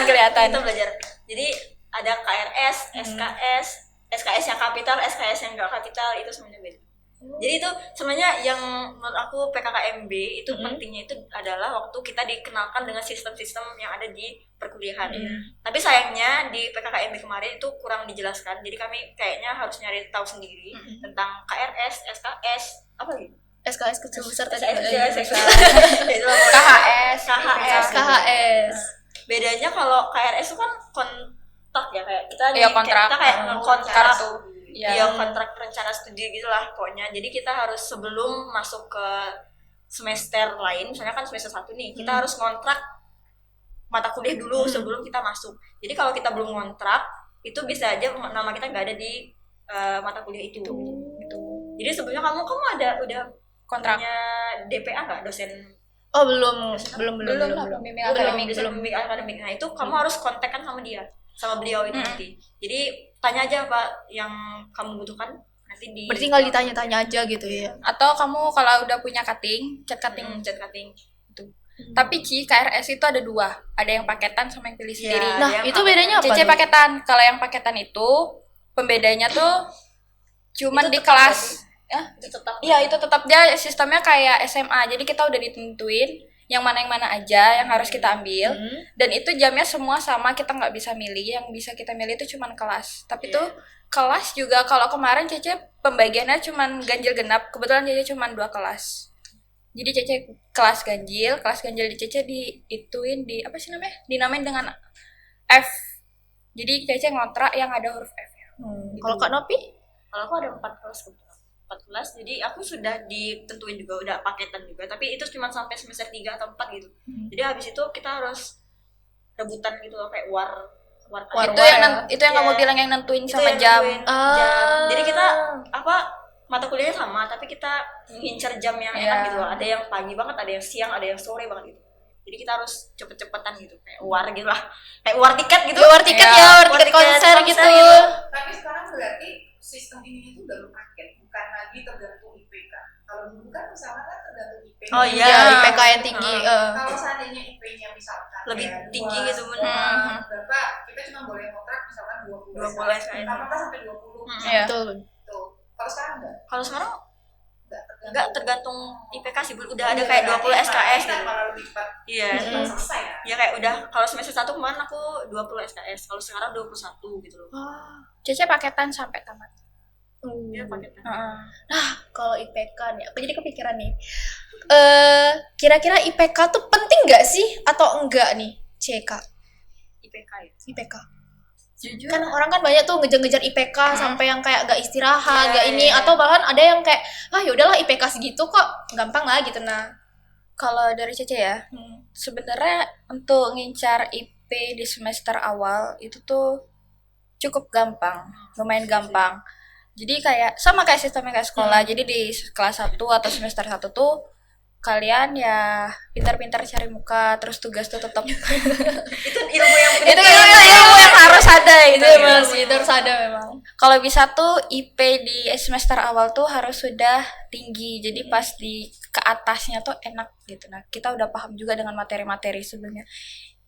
Kelihatan. kita belajar. Jadi ada KRS, SKS, SKS yang kapital, SKS yang enggak kapital, itu semuanya beda. Jadi itu sebenarnya yang menurut aku PKKMB itu pentingnya itu adalah waktu kita dikenalkan dengan sistem-sistem yang ada di perkuliahan. Tapi sayangnya di PKKMB kemarin itu kurang dijelaskan. Jadi kami kayaknya harus nyari tahu sendiri tentang KRS, SKS, apa gitu? SKS kecil besar tadi. KHS. KHS. Bedanya kalau KRS itu kan kontrak ya kayak kita Iya, kontrak. kita kayak kontrak Kartu. ya kontrak rencana studi gitulah pokoknya. Jadi kita harus sebelum masuk ke semester lain, misalnya kan semester 1 nih, kita harus kontrak mata kuliah dulu sebelum kita masuk. Jadi kalau kita belum kontrak, itu bisa aja nama kita nggak ada di mata kuliah itu. Gitu. Jadi sebelumnya kamu ada udah Kontrak. punya DPA nggak, dosen Oh, belum. lah pembimbing Belum, akademik. biasanya pembimbing akademik. Nah itu kamu harus kontak kan sama dia, sama beliau itu nanti. Jadi tanya aja apa yang kamu butuhkan nanti di. Berarti tinggal ditanya-tanya aja gitu ya. Atau kamu kalau udah punya cutting, chat cutting. chat cutting. Gitu. Tapi KRS itu ada 2, ada yang paketan sama yang pilih sendiri. Ada Nah, yang itu bedanya apa? CC tuh? paketan. Kalau yang paketan itu pembedanya tuh cuman Itu di tetap kelas. berarti? Ya, Itu tetap. iya itu tetap dia sistemnya kayak SMA. Jadi kita udah ditentuin yang mana aja yang harus kita ambil. Dan itu jamnya semua sama, kita nggak bisa milih. Yang bisa kita milih itu cuman kelas. Tapi tuh kelas juga kalau kemarin Cece pembagiannya cuman ganjil genap. Kebetulan Cece cuman 2 kelas. Jadi Cece kelas ganjil di Cece di apa sih namanya? Dinamain dengan F. Jadi Cece ngontrak yang ada huruf F. Kalau Kak Nopi? Kalau aku ada 4 kelas kebetulan. 4 kelas, jadi aku sudah ditentuin juga, udah paketan juga. Tapi itu cuma sampai semester 3 atau 4 gitu. Jadi habis itu kita harus rebutan gitu loh, kayak war Itu yang kamu bilang yang nentuin itu sama yang jam. nentuin jam. Jadi kita mata kuliahnya sama, tapi kita ngincer jam yang enak gitu loh. Ada yang pagi banget, ada yang siang, ada yang sore banget gitu. Jadi kita harus cepet-cepetan gitu, kayak war gitu lah, kayak war tiket gitu. War tiket war tiket konser gitu. Tapi sekarang berarti sistem ini itu udah berpaket, bukan lagi tergantung IPK. Kalau dulu kan misalnya kan tergantung IPK. Oh iya, Ya, IPK yang tinggi. Kalau seandainya IP-nya misalkan lebih ya, tinggi 2, gitu bener. berapa kita cuma boleh kontrak misalkan 20 SKS. Apa sampai 20. Iya. Betul. Tuh. Kalau sekarang enggak? Kalau sekarang Enggak nggak tergantung IPK sih, udah ada kayak 20 SKS gitu. Malah lebih cepat. Iya. Cepat selesai ya. Ya kayak udah, kalau semester 1 kemarin aku 20 SKS, kalau sekarang 21 gitu loh. Cece paketan sampai tamat. Dia paketan. Kalau IPK nih, aku jadi kepikiran nih. Kira-kira IPK tuh penting nggak sih atau enggak nih, CK? IPK ya. IPK. Jujur. Kan orang kan banyak tuh ngejar-ngejar IPK sampai yang kayak gak istirahat, Iya, gak ini, iya. atau bahkan ada yang kayak yaudahlah IPK segitu kok gampang lah gitu. Nah, Kalau dari Cece ya, sebenarnya untuk ngincar IP di semester awal itu tuh cukup gampang, lumayan gampang. Jadi kayak sama kayak sistemnya kayak sekolah. Jadi di kelas 1 atau semester 1 tuh kalian ya pintar-pintar cari muka, terus tugas tuh tetap Itu ilmu yang itu ilmu yang harus ada itu memang sih, itu harus ada memang. Kalau bisa tuh IP di semester awal tuh harus sudah tinggi. Jadi pas di ke atasnya tuh enak gitu. Nah, kita udah paham juga dengan materi-materi sebelumnya.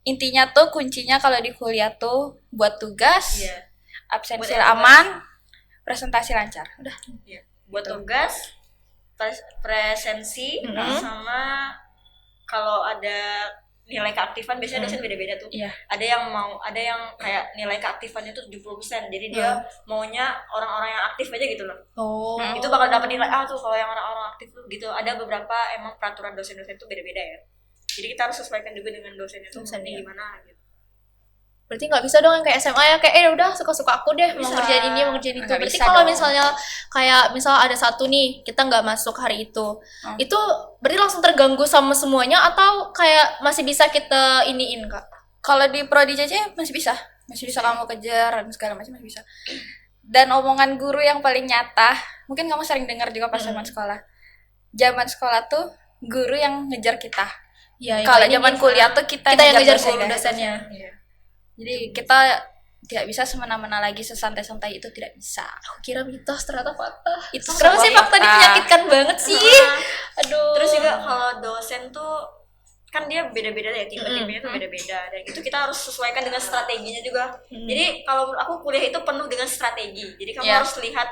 Intinya tuh kuncinya kalau di kuliah tuh buat tugas, Iya. absensi Buat aman, presentasi lancar. Udah. Iya. Buat tugas, presensi, sama kalau ada nilai keaktifan biasanya dosen beda-beda tuh. Iya. Ada yang kayak nilai keaktifannya tuh 70%. Jadi dia maunya orang-orang yang aktif aja gitu loh. Oh. Itu bakal dapat nilai A tuh kalau yang orang-orang aktif tuh gitu. Ada beberapa emang peraturan dosen-dosen tuh beda-beda ya. Jadi kita harus sesuaikan juga dengan dosennya tuh Dosennya. gimana gitu. Berarti nggak bisa dong yang kayak SMA ya kayak udah suka-suka aku deh mau Bisa. ngerjain ini mau ngerjain itu. Nggak Berarti bisa kalau dong. misalnya kayak misal ada satu nih kita nggak masuk hari itu berarti langsung terganggu sama semuanya atau kayak masih bisa kita iniin Kak? Kalau di prodi Cece masih bisa kamu kejar dan segala macam masih bisa. Dan omongan guru yang paling nyata, mungkin kamu sering dengar juga pas zaman sekolah. Zaman sekolah tuh guru yang ngejar kita. Ya, Kalau zaman kuliah tuh kita yang ngejar dosennya. guru dosennya. Jadi kita tidak bisa semena-mena lagi, sesantai-santai itu tidak bisa. Aku kira mitos ternyata fakta. Itu Kenapa sih sebuah fakta ini fakta. menyakitkan banget sih? Aduh. Terus juga kalau dosen tuh kan dia beda-beda ya, tipe-tipenya tuh beda-beda, dan itu kita harus sesuaikan dengan strateginya juga. Jadi kalau menurut aku kuliah itu penuh dengan strategi. Jadi kamu Iya. harus lihat,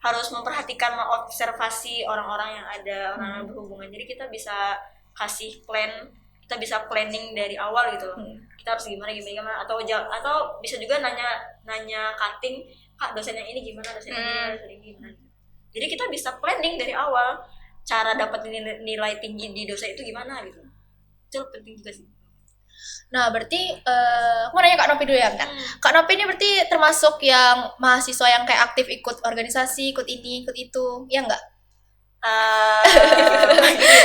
harus memperhatikan, mengobservasi orang-orang yang ada, orang yang berhubungan. Jadi kita bisa kasih plan, kita bisa planning dari awal gitu loh. Kita harus gimana atau bisa juga nanya cutting, Kak dosen yang ini gimana, dosen yang ini gimana. Jadi kita bisa planning dari awal cara dapat nilai tinggi di dosen itu gimana gitu. Itu penting juga sih. Nah, berarti aku mau nanya Kak Nopi dulu ya, Kak. Kak Nopi ini berarti termasuk yang mahasiswa yang kayak aktif ikut organisasi, ikut ini, ikut itu, ya enggak?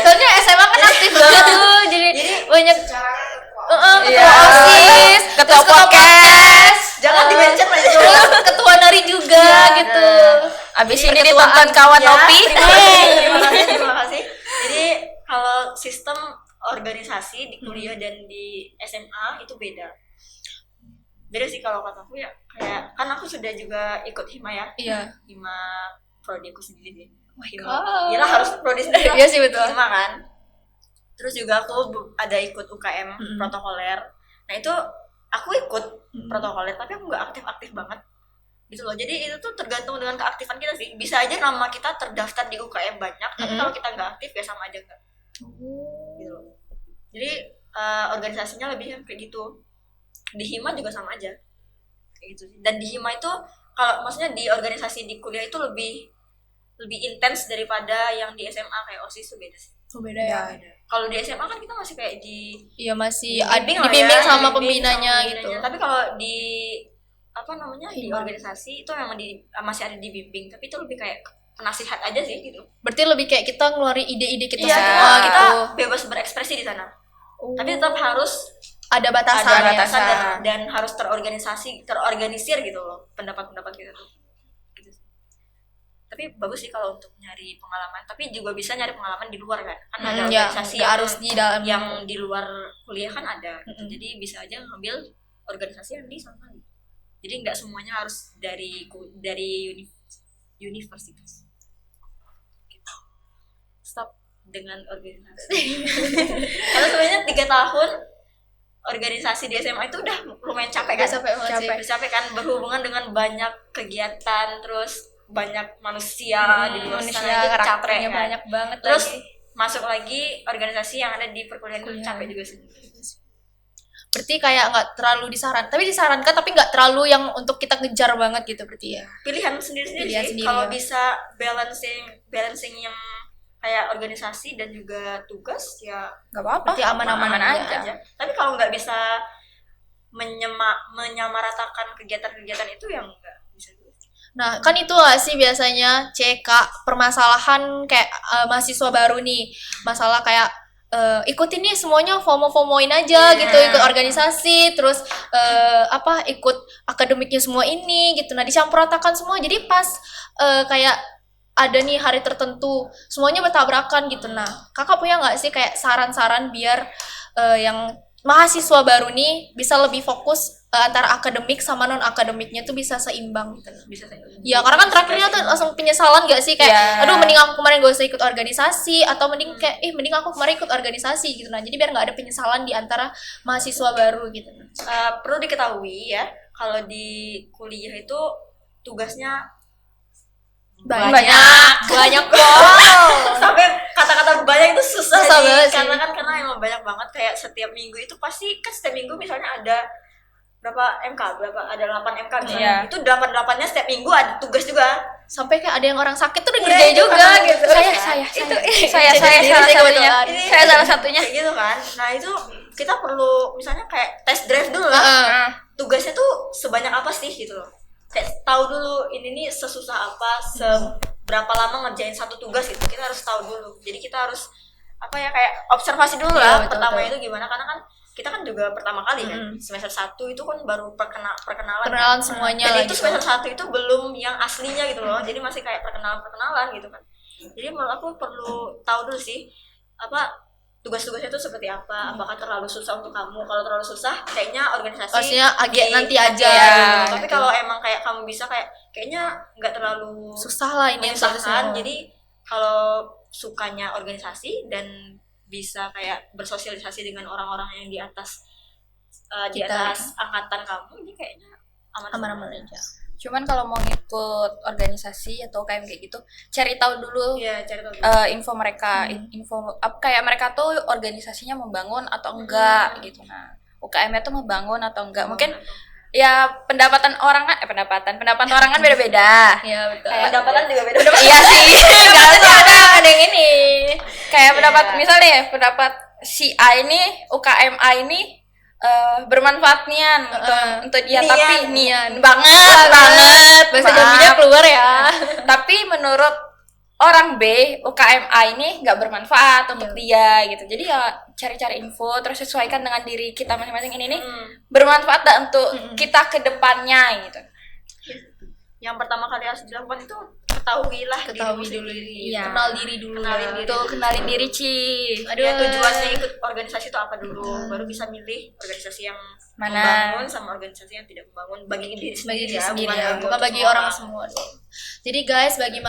Soalnya SMA kan aktif banget tuh, jadi banyak ketua OSIS, Ketua podcast. Jangan di-mention lah itu. terus ketua nari juga gitu. Abis ini ditonton kawan Nopi. Terima kasih. Jadi kalau sistem organisasi di kuliah dan di SMA itu beda sih kalau kataku ya. Kayak kan aku sudah juga ikut hima ya, Iya. hima prodi aku sendiri sih. Wah, hima God. iyalah harus prodi sendiri lah. Iya sih betul. Hima kan. Terus juga aku ada ikut UKM protokoler. Nah itu aku ikut protokoler tapi aku nggak aktif-aktif banget gitu loh. Jadi itu tuh tergantung dengan keaktifan kita sih. Bisa aja nama kita terdaftar di UKM banyak, tapi kalau kita nggak aktif ya sama aja nggak. Gitu loh. Jadi organisasinya lebih kayak gitu. Di hima juga sama aja kayak gitu. Dan di hima itu kalau maksudnya di organisasi di kuliah itu lebih intens daripada yang di SMA kayak OSIS tuh beda sih. Oh, beda ya. Kalau di SMA kan kita masih kayak Iya masih dibimbing lah dibimbing ya, sama dibimbing pembinanya sama gitu. Tapi kalau di apa namanya di Hima. organisasi itu memang masih ada dibimbing, tapi itu lebih kayak penasihat aja sih gitu. Berarti lebih kayak kita ngeluarin ide-ide kita Iya, semua kita gitu. bebas berekspresi di sana. Tapi tetap harus Ada batasan ada ya. batasan dan harus terorganisir gitu loh pendapat-pendapat kita tuh. Gitu. Tapi bagus sih kalau untuk nyari pengalaman, tapi juga bisa nyari pengalaman di luar kan. Kan ada organisasi nggak harus di dalam yang di luar kuliah kan ada. Gitu. Jadi bisa aja ngambil organisasi yang di sana. Jadi nggak semuanya harus dari universitas. Gitu. Stop dengan organisasi. Karena sebenarnya 3 tahun organisasi di SMA itu udah lumayan capek kan? Capek. Capek kan, berhubungan dengan banyak kegiatan, terus banyak manusia di luar sana itu capek karakternya kan? banyak banget Terus lagi. masuk lagi organisasi yang ada di perkuliahan itu capek juga sih. Berarti kayak nggak terlalu tapi disarankan tapi nggak terlalu yang untuk kita ngejar banget gitu berarti ya. Pilihan sendiri-sendiri Pilihan sih. sendiri, Kalau ya. bisa balancing yang kayak organisasi dan juga tugas ya Nggak apa-apa. Berarti aman-aman aja. Tapi kalau nggak bisa menyamaratakan kegiatan-kegiatan itu yang nggak bisa juga. Nah, kan itu lah sih biasanya CK permasalahan kayak mahasiswa baru nih. Masalah kayak ikutin nih semuanya FOMO-FOMOin aja gitu, ikut organisasi, terus ikut akademiknya semua ini gitu. Nah, dicampur-ratakan semua. Jadi pas kayak ada nih hari tertentu semuanya bertabrakan gitu. Nah, kakak punya nggak sih kayak saran-saran biar yang mahasiswa baru nih bisa lebih fokus antara akademik sama non akademiknya tuh bisa seimbang gitu. Bisa sih. Ya karena kan terakhirnya tuh langsung penyesalan gak sih kayak aduh mending aku kemarin gak usah ikut organisasi atau mending kayak mending aku kemarin ikut organisasi gitu. Nah jadi biar nggak ada penyesalan di antara mahasiswa baru gitu. Perlu diketahui ya kalau di kuliah itu tugasnya banyak sampai kata-kata banyak itu susah Susah sih. banget sih. Karena emang banyak banget kayak setiap minggu itu pasti kan setiap minggu misalnya ada berapa ada 8 MK misalnya. Itu 8-8-nya setiap minggu ada tugas juga. Sampai kayak ada yang orang sakit tuh udah ngerjain juga gitu. Saya salah satunya. Kayak gitu kan. Nah, itu kita perlu misalnya kayak test drive dulu lah. Tugasnya tuh sebanyak apa sih gitu loh. Kayak tahu dulu ini nih sesusah apa, seberapa lama ngerjain satu tugas gitu. Kita harus tahu dulu. Jadi kita harus kayak observasi dulu lah. Pertama itu gimana, karena kan kita kan juga pertama kali kan. Semester 1 itu kan baru perkenalan semuanya dan lah itu gitu. semester 1 itu belum yang aslinya gitu loh. Jadi masih kayak perkenalan gitu kan. Jadi menurut aku perlu tahu dulu sih tugas-tugasnya itu seperti apa, apakah terlalu susah untuk kamu. Kalau terlalu susah kayaknya organisasi Maksudnya nanti aja tapi kalau emang kayak kamu bisa kayaknya nggak terlalu susah lah ini menyusahkan. Jadi kalau sukanya organisasi dan bisa kayak bersosialisasi dengan orang-orang yang di atas angkatan kamu, ini kayaknya aman-aman aja. Cuman kalau mau ngikut organisasi atau kayak gitu, cari tahu dulu info mereka, kayak mereka tuh organisasinya membangun atau enggak gitu. Nah, UKM-nya tuh membangun atau enggak. Mungkin ya pendapatan orang kan beda-beda. Iya betul. pendapatan juga beda. Iya sih. Enggak ada yang ini. Kayak pendapat si A ini, UKM A ini bermanfaat nian untuk dia, tapi nian banget. Bahasa Jambinya keluar ya. Tapi menurut orang B, UKM A ini nggak bermanfaat untuk dia gitu. Jadi ya cari-cari info, terus sesuaikan dengan diri kita masing-masing. Ini bermanfaat tak untuk kita ke depannya gitu. Yang pertama kali harus dilakukan itu ketahui dirimu dulu sendiri. Iya. kenal diri dulu Kenalin ya. diri. Tuh, kenalin diri, Ci. Aduh. Ya, tujuannya ikut organisasi itu apa dulu, baru bisa milih organisasi yang Mana? membangun sama organisasi yang tidak membangun bagi diri bagi sendiri diri ya, sendiri ya, bukan untuk bagi semua orang semua. Jadi guys, bagi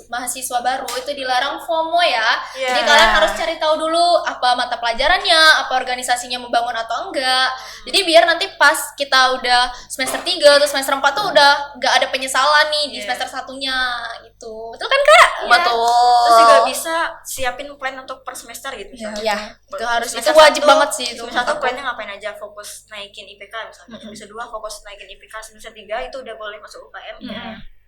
mahasiswa baru itu dilarang FOMO ya. Iya. Jadi kalian harus cari tahu dulu apa mata pelajarannya, apa organisasinya membangun atau enggak. Jadi biar nanti pas kita udah semester 3 atau semester 4 tuh udah enggak ada penyesalan nih di Iya. semester satunya gitu. Betul kan Kak? Iya. Betul. Terus juga bisa siapin plan untuk per semester gitu misalnya. Iya. Itu harus, itu Semester wajib satu- banget sih itu. Semester satu plannya ngapain aja, fokus naikin IPK misalnya. Semester 2 fokus naikin IPK, semester 3 itu udah boleh masuk UKM.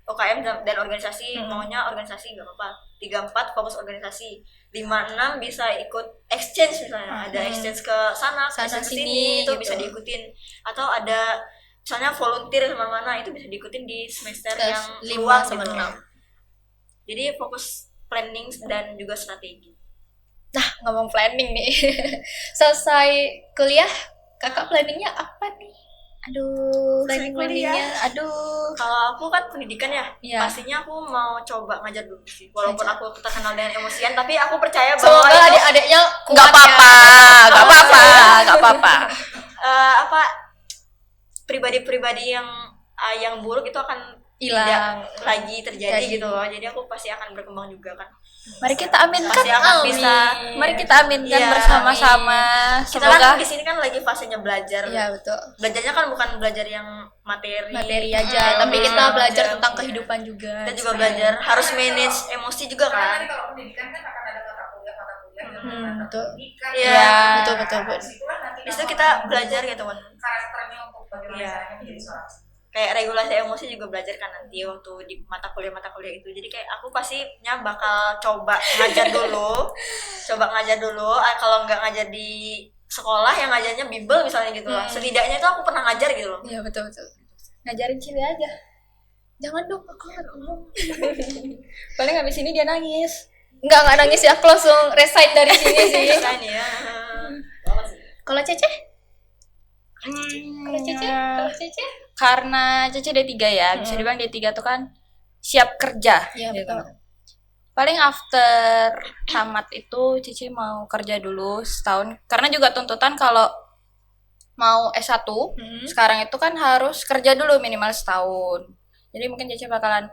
UKM dan organisasi, maunya organisasi nggak apa-apa. 3, 4 fokus organisasi. 5, 6 bisa ikut exchange misalnya. Ada exchange ke sana Sana, sini, sini, itu gitu. bisa diikutin. Atau ada misalnya volunteer mana itu bisa diikutin di semester Ke yang 5 luang sama gitu. 6. Jadi fokus planning dan juga strategi. Nah, ngomong planning nih. Selesai kuliah, Kakak planningnya apa nih? Aduh, Selesai planningnya. kuliah. Aduh. Kalau aku kan pendidikan ya, Iya. pastinya aku mau coba ngajar dulu sih. Walaupun Ngajar. aku terkenal dengan emosian, tapi aku percaya bahwa Semoga itu adik-adiknya kuat Nggak apa-apa, ya. nggak apa-apa, nggak apa-apa. apa pribadi-pribadi yang buruk itu akan Hilang. tidak lagi terjadi Jadi. gitu loh. Jadi aku pasti akan berkembang juga kan. Mari kita aminkan. Pasti akan Amin. bisa. Mari kita aminkan Iya, bersama-sama. Kita Semoga kan di sini kan lagi fasenya belajar. Iya, betul. Belajarnya kan bukan belajar yang Materi aja, tapi kita belajar tentang kehidupan juga. Kita juga belajar harus manage emosi juga Karena kan. nanti kalau pendidikan kan akan ada mata kuliah betul. pendidikan. Iya, betul, betul. Di situ kan nanti Di situ kamu kita akan belajar gitu kan. karakternya untuk bagaimana Iya. caranya menjadi seorang Kayak regulasi emosi juga belajar kan nanti waktu di mata kuliah itu. Jadi kayak aku pastinya bakal coba ngajar dulu. Kalau nggak ngajar di sekolah, yang ngajarnya Bimbel misalnya gitu lah. Setidaknya itu aku pernah ngajar gitu loh. Iya, betul, betul. ngajarin Cili aja. Jangan dong, aku nggak ngomong. Paling habis ini dia nangis. Nggak nangis ya, aku langsung resign dari sini sih. Kan ya. Kalau Cece? Hmm, Kalau Cece? Kalau Cece? Karena Cece D3 ya, bisa dibilang D3 tuh kan siap kerja. Iya, gitu. betul. Paling after tamat itu Cici mau kerja dulu setahun. Karena juga tuntutan kalau mau S1 sekarang itu kan harus kerja dulu minimal setahun. Jadi mungkin Cici bakalan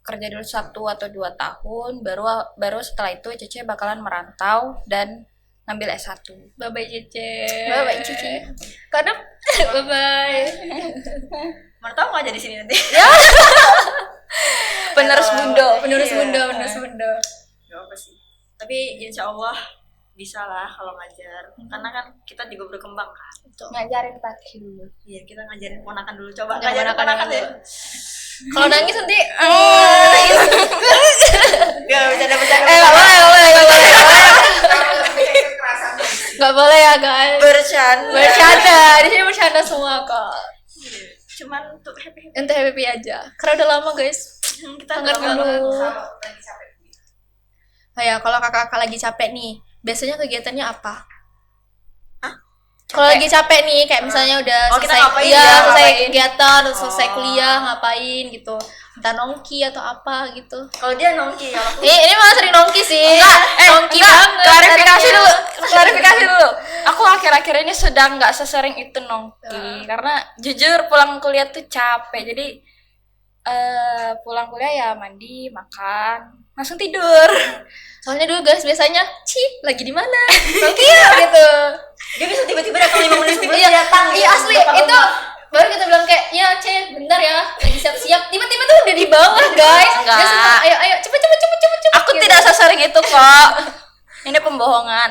kerja dulu 1 atau 2 tahun, baru setelah itu Cici bakalan merantau dan ngambil S1. Bye-bye Cece. Bye-bye, Cici. Karena bye-bye. Mana tahu nggak jadi sini nanti. Penerus Bundo. Penerus Iya. Bunda, penerus Bunda. Gak apa sih. Tapi insya Allah bisa lah kalau ngajar. Karena kan kita juga berkembang kan. Ngajarin Patri dulu. Iya, kita ngajarin ponakan dulu. Coba Ngajarin ngajarin ponakan ponakan ya. dulu. Kalau nangis nanti Gak bercanda-bercanda. Nggak boleh. nggak boleh ya guys. Bercanda. Bercanda, di sini bercanda semua kok. Cuman untuk happy. Ente happy aja. Karena udah lama guys. Kita Kangen nggak dulu. kalau lagi capek Oh ya, kalau kakak-kakak lagi capek nih, biasanya kegiatannya apa? Kalau lagi capek nih, kayak misalnya udah Oh, kita selesai, ngapain iya, ya, selesai ngapain? kegiatan, terus selesai Oh. kuliah, ngapain gitu. Entah nongki atau apa gitu. Kalau dia nongki, kalau aku Ini malah sering nongki sih. Nongki Enggak, banget. klarifikasi anaknya. dulu. Klarifikasi dulu. Aku akhir-akhir ini sudah nggak sesering itu nongki karena jujur pulang kuliah tuh capek. Jadi pulang kuliah ya mandi, makan, langsung tidur. Soalnya dulu guys biasanya, lagi di mana? Nongki ya gitu. dia bisa tiba-tiba datang 5 menit sebelum Iya, dia datang. iya asli itu baru kita bilang kayak ya bentar ya lagi siap-siap tiba-tiba tuh udah di bawah guys. Enggak. Dia semua ayo cepet Aku gitu. tidak sesering itu kok. Ini pembohongan.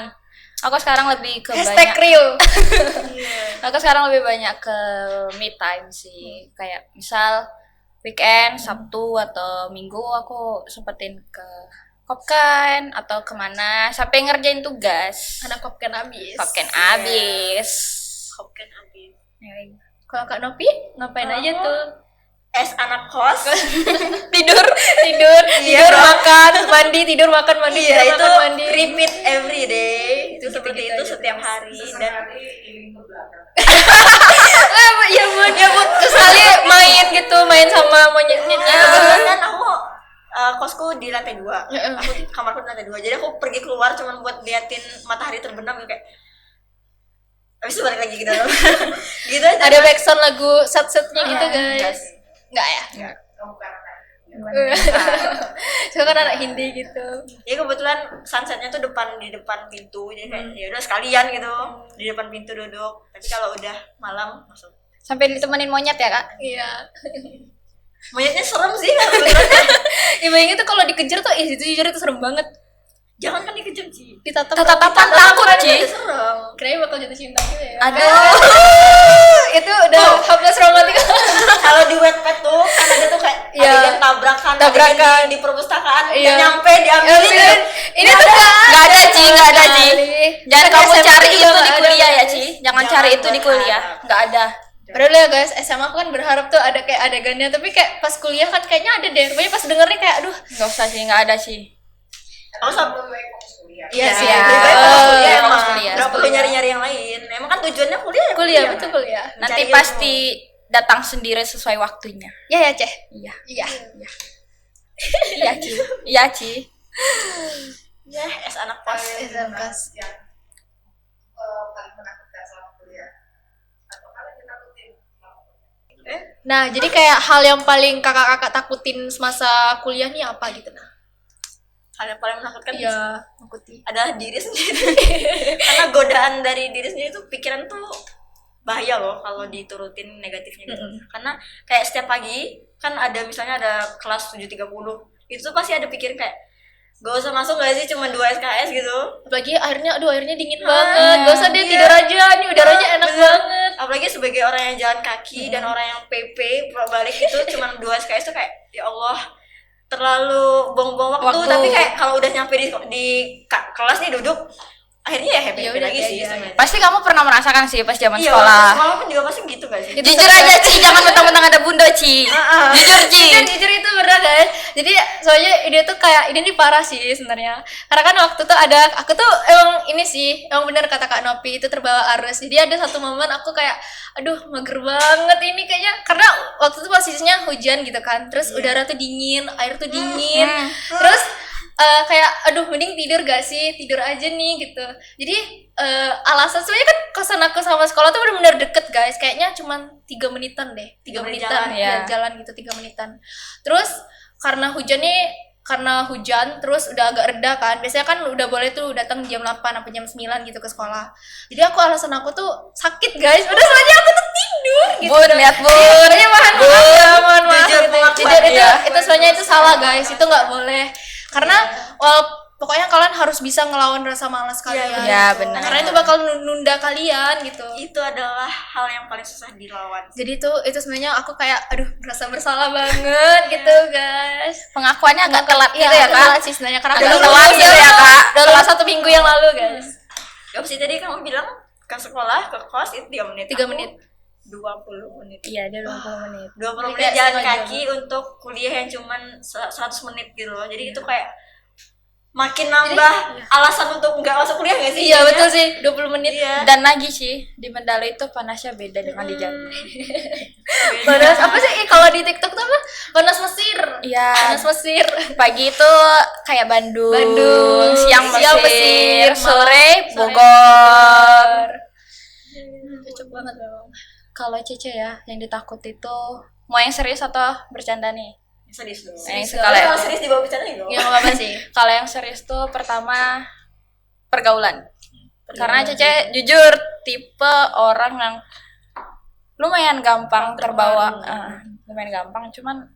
Aku sekarang lebih ke Hashtag banyak. real. Aku sekarang lebih banyak ke me time sih. Kayak misal weekend, Sabtu atau Minggu aku sempetin ke Kopken atau kemana sampai ngerjain tugas. Anak Kopken abis. Kopken abis. Kopken habis. Kalau Kak Nopi ngapain aja tuh? Anak kos. Tidur makan mandi tidur makan mandi Iya, tidur, itu makan, mandi. repeat every day. Itu seperti Gitu-gitu itu aja setiap hari dan nanti iring ke belakang. Ya bun terus kali main gitu main sama monyetnya. kebetulan kan aku kosku di lantai 2. Aku kamarku di lantai 2. Jadi aku pergi keluar cuman buat liatin matahari terbenam kayak habis itu balik lagi gitu. Gitu aja. Ada backsound lagu set-setnya gitu Enggak guys. sih. Enggak ya? Kamu kan Soalnya kan anak Hindi gitu. Ya kebetulan sunsetnya tuh di depan pintu. Jadi kayak ya udah sekalian gitu. Di depan pintu duduk. Tapi kalau udah malam masuk. Sampai ditemenin monyet ya kak? Iya. Monyetnya serem sih kebetulan. Ya bayangin tuh kalau dikejar tuh itu jujur itu serem banget. Jangan kan dikejar sih. Tatapan takut Kan Ci. udah serem. Kirain bakal jatuh cinta gitu ya. Aduh. Itu udah hapus romantis. Kalau di Wattpad tuh kan ada tuh kayak Iya. adegan tabrakan di perpustakaan Iya. nggak nyampe diambilin. Ini tuh Nggak ada Ci, nggak ada Ci. Jangan Kan kamu SMA cari juga itu nggak di ada, kuliah ya guys. Ci. Jangan Jangan cari itu di kuliah. berharap. Nggak ada. Padahal ya guys, SMA aku kan berharap tuh ada kayak adegannya, tapi kayak pas kuliah kan kayaknya ada deh. Pokoknya pas dengernya kayak aduh. Nggak usah sih, nggak ada sih. Aku sama lebih baik fokus kuliah. Iya sih. Ya. lebih baik fokus kuliah Iya, emang. fokus kuliah. Nggak perlu nyari-nyari yang lain. Emang kan tujuannya kuliah ya Kuliah kan? betul kuliah. Nanti Mencari pasti datang sendiri sesuai waktunya. Ya ya Ceh. Iya. Iya. Iya Ci. Iya Ci. Ya, es anak pas. SMK. Yang paling menakutkan selama kuliah. Atau kalian yang takutin selama kuliah? Nah, jadi kayak hal yang paling kakak-kakak takutin semasa kuliah nih apa gitu nah? Hal yang paling menakutkan Iya, takuti. adalah diri sendiri. Karena godaan dari diri sendiri tuh pikiran tuh bahaya loh kalau diturutin negatifnya gitu. Karena kayak setiap pagi kan ada misalnya ada kelas 7.30 itu tuh pasti ada pikiran kayak gak usah masuk gak sih cuma 2 SKS gitu. Apalagi airnya dingin banget. Gak usah deh iya. tidur aja, nih udaranya enak Bener. banget. Apalagi sebagai orang yang jalan kaki dan orang yang PP pulang balik itu cuma 2 SKS tuh kayak ya Allah terlalu buang-buang waktu. Waktu. Tapi kayak kalau udah nyampe di kelas nih duduk akhirnya ya happy Ya udah, lagi ya, sih ya, sebenarnya. Pasti kamu pernah merasakan sih pas zaman Iya, sekolah. sekolah pun juga pasti gitu gak sih? Itu Jujur sampai- aja Ci, jangan mentang-mentang ada bunda Ci. Jujur Ci. Jujur itu bener guys. Jadi soalnya ide tuh kayak ini nih parah sih sebenarnya. Karena kan waktu tuh aku tuh emang ini sih, emang bener kata Kak Nopi itu terbawa arus. Jadi ada satu momen aku kayak aduh mager banget ini kayaknya karena waktu itu posisinya hujan gitu kan. Terus udara tuh dingin, air tuh dingin. Terus kayak aduh mending tidur gak sih, tidur aja nih gitu. Jadi alasan sebenarnya kan kosan aku sama sekolah tuh benar-benar deket guys, kayaknya cuman 3 menitan deh, 3 3 menit menitan jalan, ya ya. jalan gitu 3 menitan. Terus karena hujan terus udah agak reda kan, biasanya kan udah boleh tuh datang jam 8 sampai jam 9 gitu ke sekolah. Jadi alasan aku tuh sakit guys, padahal soalnya aku tuh tidur gitu. Bun, lihat Bun. Makanya mohon maaf Jujur, gitu. pengakuan. Jujur itu Iya. itu sebenarnya itu salah guys, itu nggak boleh. Karena pokoknya kalian harus bisa ngelawan rasa malas kalian. Iya, gitu. benar. Karena itu bakal nunda kalian gitu. Itu adalah hal yang paling susah dilawan. Jadi itu sebenarnya aku kayak aduh merasa bersalah banget gitu guys. Pengakuannya agak telat Iya, gitu ya agak Kak. telat sih sebenarnya karena Agak udah telat lulus gitu ya, Kak. Udah lulus 1 minggu yang lalu guys. Gak sih tadi kamu bilang ke sekolah, ke kos itu 3 menit. 3 Aku menit. 20 menit. Iya, dia 20 menit. 20 Jadi menit kayak jalan setengah kaki untuk kuliah yang cuman 100 menit gitu loh. Jadi itu kayak makin nambah alasan untuk nggak masuk kuliah gak sih? Iya betul sih 20 menit. Iya. Dan lagi sih di Mandala itu panasnya beda dengan di Jambi. Panas apa sih kalau di TikTok tuh apa? Panas Mesir. Iya. Panas Mesir. Pagi itu kayak Bandung, Bandung, siang siang Mesir, Mesir, sore sore Bogor. Cocok banget memang. Kalau Cece ya, yang ditakut itu mau yang serius atau bercanda nih? Serius dong. Yang Kalau sekali. serius dibawa bercanda gitu. Ya nggak apa sih. Kalau yang serius tuh pertama pergaulan. Karena Cece jujur tipe orang yang lumayan gampang terbawa, lumayan gampang. Cuman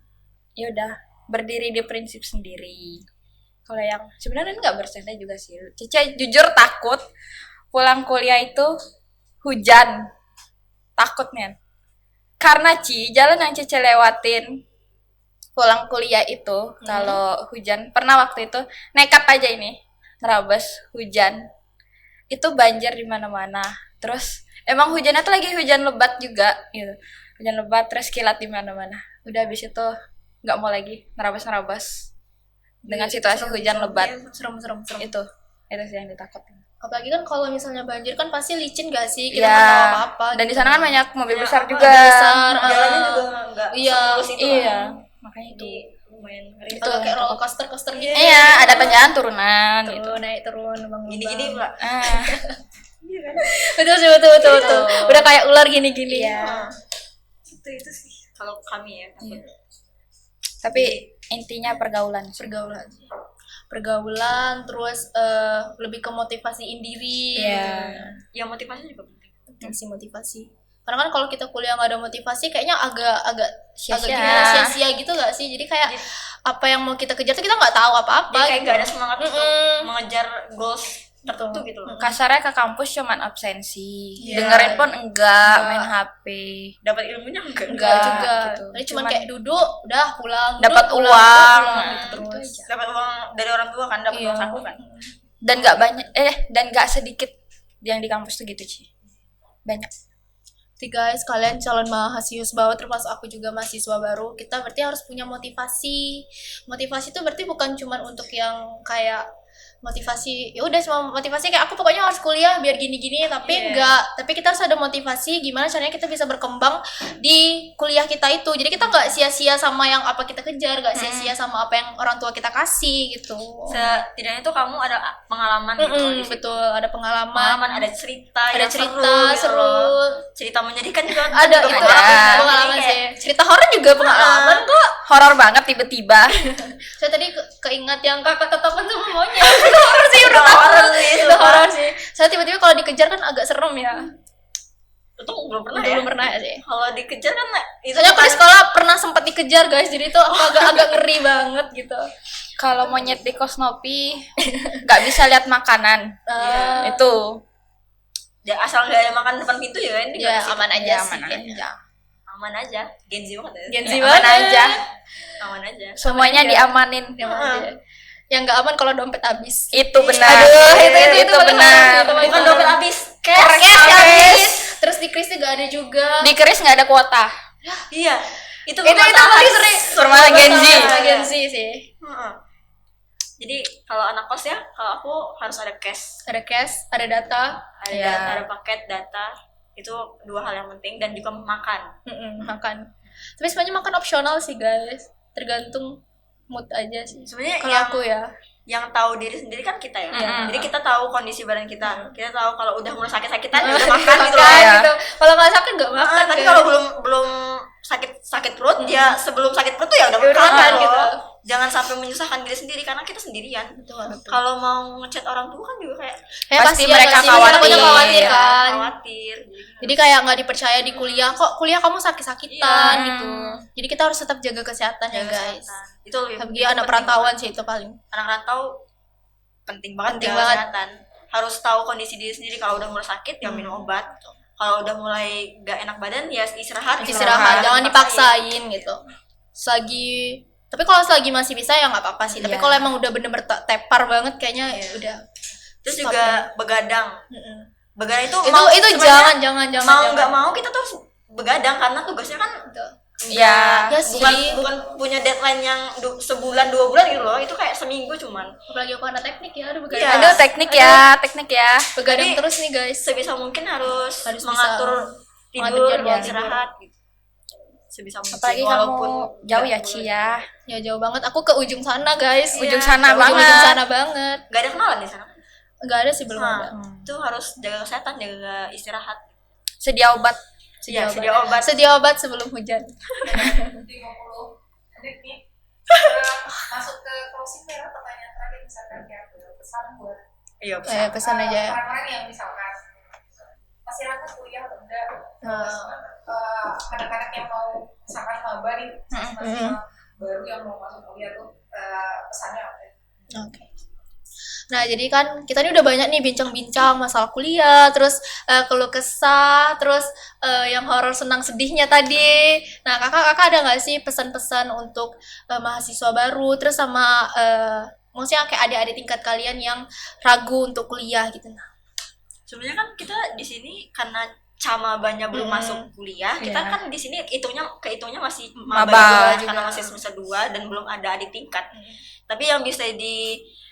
ya udah berdiri di prinsip sendiri. Kalau yang sebenarnya nggak bercanda juga sih. Cece jujur takut pulang kuliah itu hujan. Takut men. Karena jalan yang Cece lewatin pulang kuliah itu kalau hujan, pernah waktu itu nekat aja ini nerabas hujan itu banjir di mana-mana. Terus emang hujannya tuh lagi hujan lebat juga gitu, hujan lebat terus kilat di mana-mana. Udah habis itu nggak mau lagi nerabas dengan situasi hujan lebat. Serem. Itu sih yang ditakutin. Apalagi kan kalau misalnya banjir kan pasti licin gak sih? Kita Iya. nggak tahu apa-apa. Dan di gitu. sana kan banyak mobil Ya, besar apa, juga. mobil besar, Jalannya juga nggak iya, semulus itu Iya, kan. makanya itu. Jadi lumayan ngeri. Atau kayak roller coaster gitu. Iya, ada tanjakan turunan gitu. Turun naik turun lubang. Gini-gini pula. Ah, Iya kan? Betul sih, betul. Udah kayak ular gini-gini. iya. Itu sih kalau kami ya. Tapi intinya pergaulan. Pergaulan terus lebih ke motivasiin diri. Iya. Ya motivasi juga penting. Sih motivasi. Karena kan kalau kita kuliah nggak ada motivasi kayaknya agak Sia-sia. gimana, sia-sia gitu gak sih? Jadi kayak apa yang mau kita kejar tuh kita nggak tahu apa-apa. Jadi kayak gitu. nggak ada semangat untuk mengejar goals tertentu gitu loh. Kasarnya ke kampus cuman absensi. Iya. Dengerin pun enggak, main HP. Dapat ilmunya enggak? Enggak juga. gitu. Jadi cuman Cuman kayak duduk, udah pulang. dapat duduk, pulang, uang. pulang, gitu terus. Dapat uang dari orang tua kan, dapat Iya. uang saku kan. Dan enggak banyak dan enggak sedikit yang di kampus tuh gitu, Ci. Banyak. Jadi guys, kalian calon mahasiswa baru termasuk aku juga mahasiswa baru, kita berarti harus punya motivasi. Motivasi itu berarti bukan cuma untuk yang kayak motivasi ya udah semua motivasi kayak aku pokoknya harus kuliah biar gini-gini tapi Iya. enggak, tapi kita harus ada motivasi gimana caranya kita bisa berkembang di kuliah kita itu. Jadi kita nggak sia-sia sama yang apa kita kejar, nggak sia-sia sama apa yang orang tua kita kasih gitu. Setidaknya tuh kamu ada pengalaman gitu loh di situ. Betul, ada pengalaman, Pengalaman, ada cerita ada yang cerita gitu seru. loh. Cerita menyedihkan juga Ada juga itu ada. pengalaman Jadi sih. kayak, Cerita horor juga pengalaman kok. Horor banget tiba-tiba. Saya tadi keingat yang kakak tetapan sama monyet. Itu horor sih, udah tahu. horor sih, Itu sumpah. horor sih. Saya tiba-tiba kalau dikejar kan agak serem ya. itu belum pernah ya. Belum pernah ya sih. Kalau dikejar kan itu Soalnya aku di bukan- sekolah pernah sempat dikejar guys, jadi itu aku agak ngeri banget gitu. Kalau monyet di Kosnopi nggak bisa lihat makanan. Itu ya, asal nggak ada makan depan pintu ya kan. Ya aman aja Ya, sih. aman kayaknya. Aman aja. Gen Z banget ya. Gen Z aman banget. aja. Aman aja. Semuanya aja. diamanin. Aman aja. Yang nggak aman kalau dompet habis. Itu benar. Aduh, itu paling benar. parah, itu paling Bukan parah. dompet habis, Cash cash habis. Terus di krisnya nggak ada juga. Di keris nggak ada kuota. Iya. Itu itu paling sering. Permasalahan Gen Z. Gen Z sih. Heeh. Jadi kalau anak kos ya, kalau aku harus ada cash, Ada cash, ada data. ada Iya. data, ada paket data. Itu dua hal yang penting dan juga makan. Makan. Tapi sebenarnya makan opsional sih guys. Tergantung mood aja sih. Sebenarnya Kalau yang aku ya. yang tahu diri sendiri kan kita ya. Iya. Jadi kita tahu kondisi badan kita. Kita tahu kalau udah mulai sakit-sakitan ya udah makan gitu Makan loh. ya. gitu. Kalau nggak sakit nggak makan. Tapi kan. kalau belum sakit perut ya sebelum sakit perut tuh ya udah Ya udah makan makan loh. gitu. Jangan sampai menyusahkan diri sendiri karena kita sendirian. Betul. Kalau mau ngechat orang tua kan juga kayak Kayak Pasti kasihan mereka nggak sih? khawatir. Takutnya khawatir ya, kan. khawatir. Jadi kayak nggak dipercaya di kuliah, kok kuliah kamu sakit-sakitan Iya. gitu. Jadi kita harus tetap jaga kesehatan ya Jaga guys. kesehatan. Itu lebih Bagi itu anak penting perantauan banget. sih itu paling. Anak rantau penting banget Penting jaga banget. kesehatan. Harus tahu kondisi diri sendiri. Kalau udah mulai sakit ya minum obat. Kalau udah mulai gak enak badan ya istirahat. Istirahat, jangan dipaksain gitu. Selagi tapi kalau selagi masih bisa ya nggak apa-apa sih. Tapi Iya. kalau emang udah bener-bener tepar banget kayaknya Iya. udah. Terus Stop juga begadang. Mm-mm. Begadang itu Itu sebenarnya jangan mau nggak mau kita tuh harus begadang karena tugasnya kan Ya. Ya bukan sih. bukan punya deadline yang sebulan 2 bulan gitu loh. Itu kayak seminggu cuman. Apalagi aku anak teknik ya, aduh Iya. begadang. Aduh, teknik ya. Begadang Jadi, terus nih guys. Sebisa mungkin harus Harus mengatur bisa tidur, mengatur jadwal istirahat gitu. Sebisa mungkin Apalagi walaupun kamu jauh ya, nggak Ci ya. Ya jauh banget. Aku ke ujung sana guys. Ujung sana Ujung banget. sana banget. nggak ada kenalan di sana. Enggak ada sih belum Nah, ada. itu harus jaga kesehatan, jaga istirahat. Sedia obat. Iya, sedia obat. Sedia obat sebelum hujan. 50 menit nih. Masuk ke closing merah, pertanyaan terakhir misalkan kayak pesan buat Iya, Pesan aja ya. orang-orang yang misalkan masih ragu kuliah atau enggak, anak-anak yang mau misalkan maba nih, mahasiswa baru yang mau masuk kuliah tuh pesannya apa ya? Oke. Nah, jadi kan kita ini udah banyak nih bincang-bincang masalah kuliah, terus keluh kesah, terus yang horor senang sedihnya tadi. Nah, kakak ada nggak sih pesan-pesan untuk mahasiswa baru, terus sama maksudnya kayak adik-adik tingkat kalian yang ragu untuk kuliah gitu? Nah, sebenarnya kan kita di sini karena camabanya belum masuk kuliah, kita Iya. kan di sini kehitungnya masih Maba maba juga, juga. karena masih semester 2 dan belum ada adik tingkat. Tapi yang bisa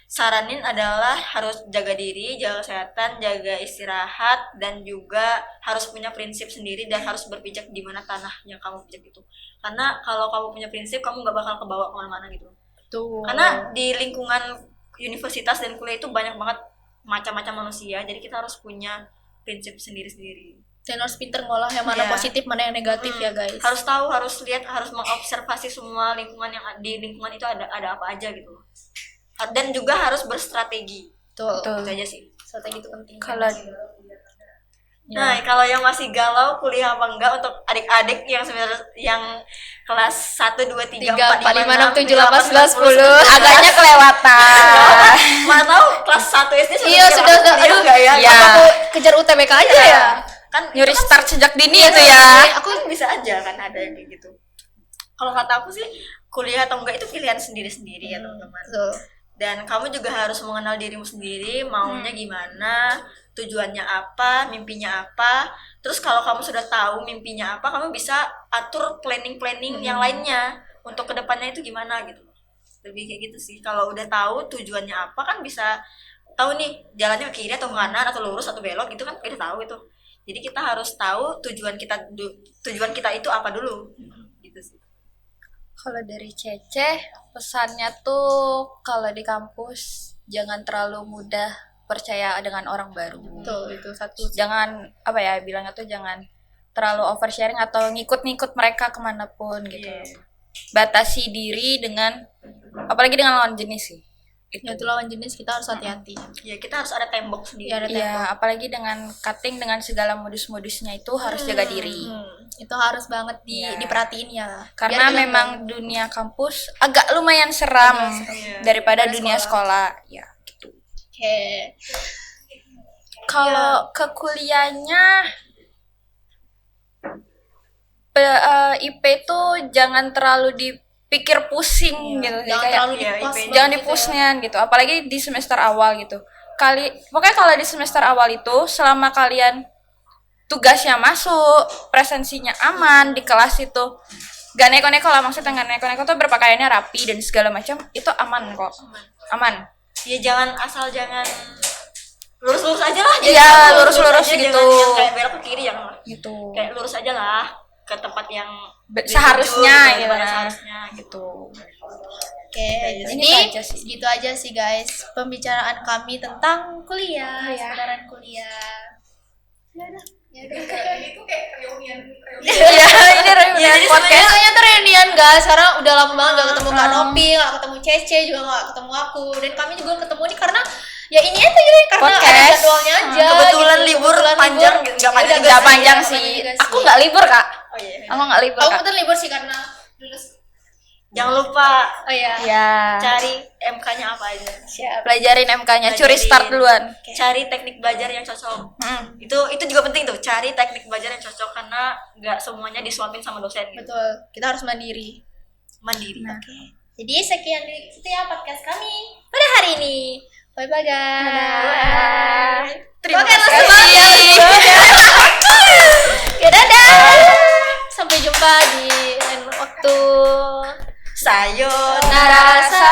saranin adalah harus jaga diri, jaga kesehatan, jaga istirahat, dan juga harus punya prinsip sendiri dan harus berpijak di mana tanah yang kamu pijak itu. Karena kalau kamu punya prinsip, kamu nggak bakal kebawa kemana-mana gitu. Tuh. Karena di lingkungan universitas dan kuliah itu banyak banget macam-macam manusia, jadi kita harus punya prinsip sendiri-sendiri. Dan harus pinter ngolah yang mana Iya. positif, mana yang negatif ya guys. Harus tahu, harus lihat, harus mengobservasi semua lingkungan yang di lingkungan itu ada apa aja gitu. Dan juga harus berstrategi. Tuh. Betul. Itu aja sih. Strategi itu penting. Kalau Nah, kalau yang masih galau kuliah apa enggak untuk adik-adik yang sebenarnya yang kelas 1 2 3 4 5 6 7 8 9 10 agaknya kelewatan. mana tahu kelas 1 SD Iya sudah aduh enggak ya? Iya. apa aku kejar UTBK aja Iya. ya. Kan Nyuri itu kan start sejak dini iya, itu ya. aku bisa aja kan ada yang kayak gitu. Kalau kata aku sih kuliah atau enggak itu pilihan sendiri-sendiri ya teman-teman. Betul. Dan kamu juga harus mengenal dirimu sendiri, maunya gimana, tujuannya apa, mimpinya apa. Terus kalau kamu sudah tahu mimpinya apa, kamu bisa atur planning-planning yang lainnya untuk kedepannya itu gimana gitu. Lebih kayak gitu sih. Kalau udah tahu tujuannya apa kan bisa tahu nih jalannya ke kiri atau ke kanan atau lurus atau belok gitu kan udah tahu itu. Jadi kita harus tahu tujuan kita itu apa dulu. Gitu sih. Kalau dari Cece, pesannya tuh kalau di kampus jangan terlalu mudah percaya dengan orang baru. Betul, itu satu. Jangan apa ya bilangnya tuh jangan terlalu oversharing atau ngikut-ngikut mereka kemanapun gitu. Iya. Batasi diri dengan apalagi dengan lawan jenis sih. Ya itu lawan jenis kita harus hati-hati. Ya kita harus ada tembok sendiri. Ya, ada tembok. Iya, apalagi dengan cutting dengan segala modus-modusnya itu harus jaga diri. Itu harus banget Iya. diperhatiin ya. Karena Biar memang dunia kampus agak lumayan seram Iya. daripada Daripada dunia sekolah. Ya, gitu. Oke. Kalau ke kuliahnya IP tuh jangan terlalu dipikir pusing gitu. Jangan Kayak terlalu Iya, dipas. IP. jangan dipusnya gitu. Apalagi di semester awal gitu. Pokoknya kalau di semester awal itu selama kalian tugasnya masuk, presensinya aman di kelas itu, gak neko-neko lah, maksudnya gak neko-neko tuh berpakaiannya rapi dan segala macam, itu aman kok. Aman. Ya jangan lurus-lurus aja lah. Iya, Jangan lurus-lurus aja, gitu. Jangan yang kayak belok ke kiri jangan lah. Gitu. Kayak lurus aja lah ke tempat yang Seharusnya dituju, gitu. pada Nah. seharusnya gitu. Gitu. Oke, Ini jadi aja sih. gitu aja sih guys pembicaraan kami tentang kuliah, sebenarnya kuliah. Ya udah. Ini tuh kayak reunian. Iya, ini reunian jadi podcast. Kayaknya tuh reunian guys, sekarang udah lama banget gak ketemu Kak Nopi, gak ketemu Cece, juga gak ketemu aku. Dan kami juga ketemu nih karena ya ini aja gitu karena ada Podcast. jadwalnya aja. Kebetulan gitu. libur Kebetulan panjang, libur. nggak panjang Ya udah, juga Gak guys, panjang ya, sih. juga Aku gak libur, Kak. Oh iya. Aku gak libur, Aku Kak. kebetulan libur sih karena lulus. Jangan lupa Oh iya. Ya. cari MK-nya apa aja. Siap. Pelajarin MK-nya, curi Pelajarin. start duluan. Cari teknik belajar yang cocok. Itu juga penting tuh, cari teknik belajar yang cocok karena nggak semuanya disuapin sama dosen gitu. Betul. Kita harus mandiri. Mandiri. Jadi sekian podcast kami pada hari ini. Bye bye guys. Bye. Terima Oke, kasih. langsung banget. Ya dadah. Sampai jumpa di lain waktu. Sayonara. Narasa.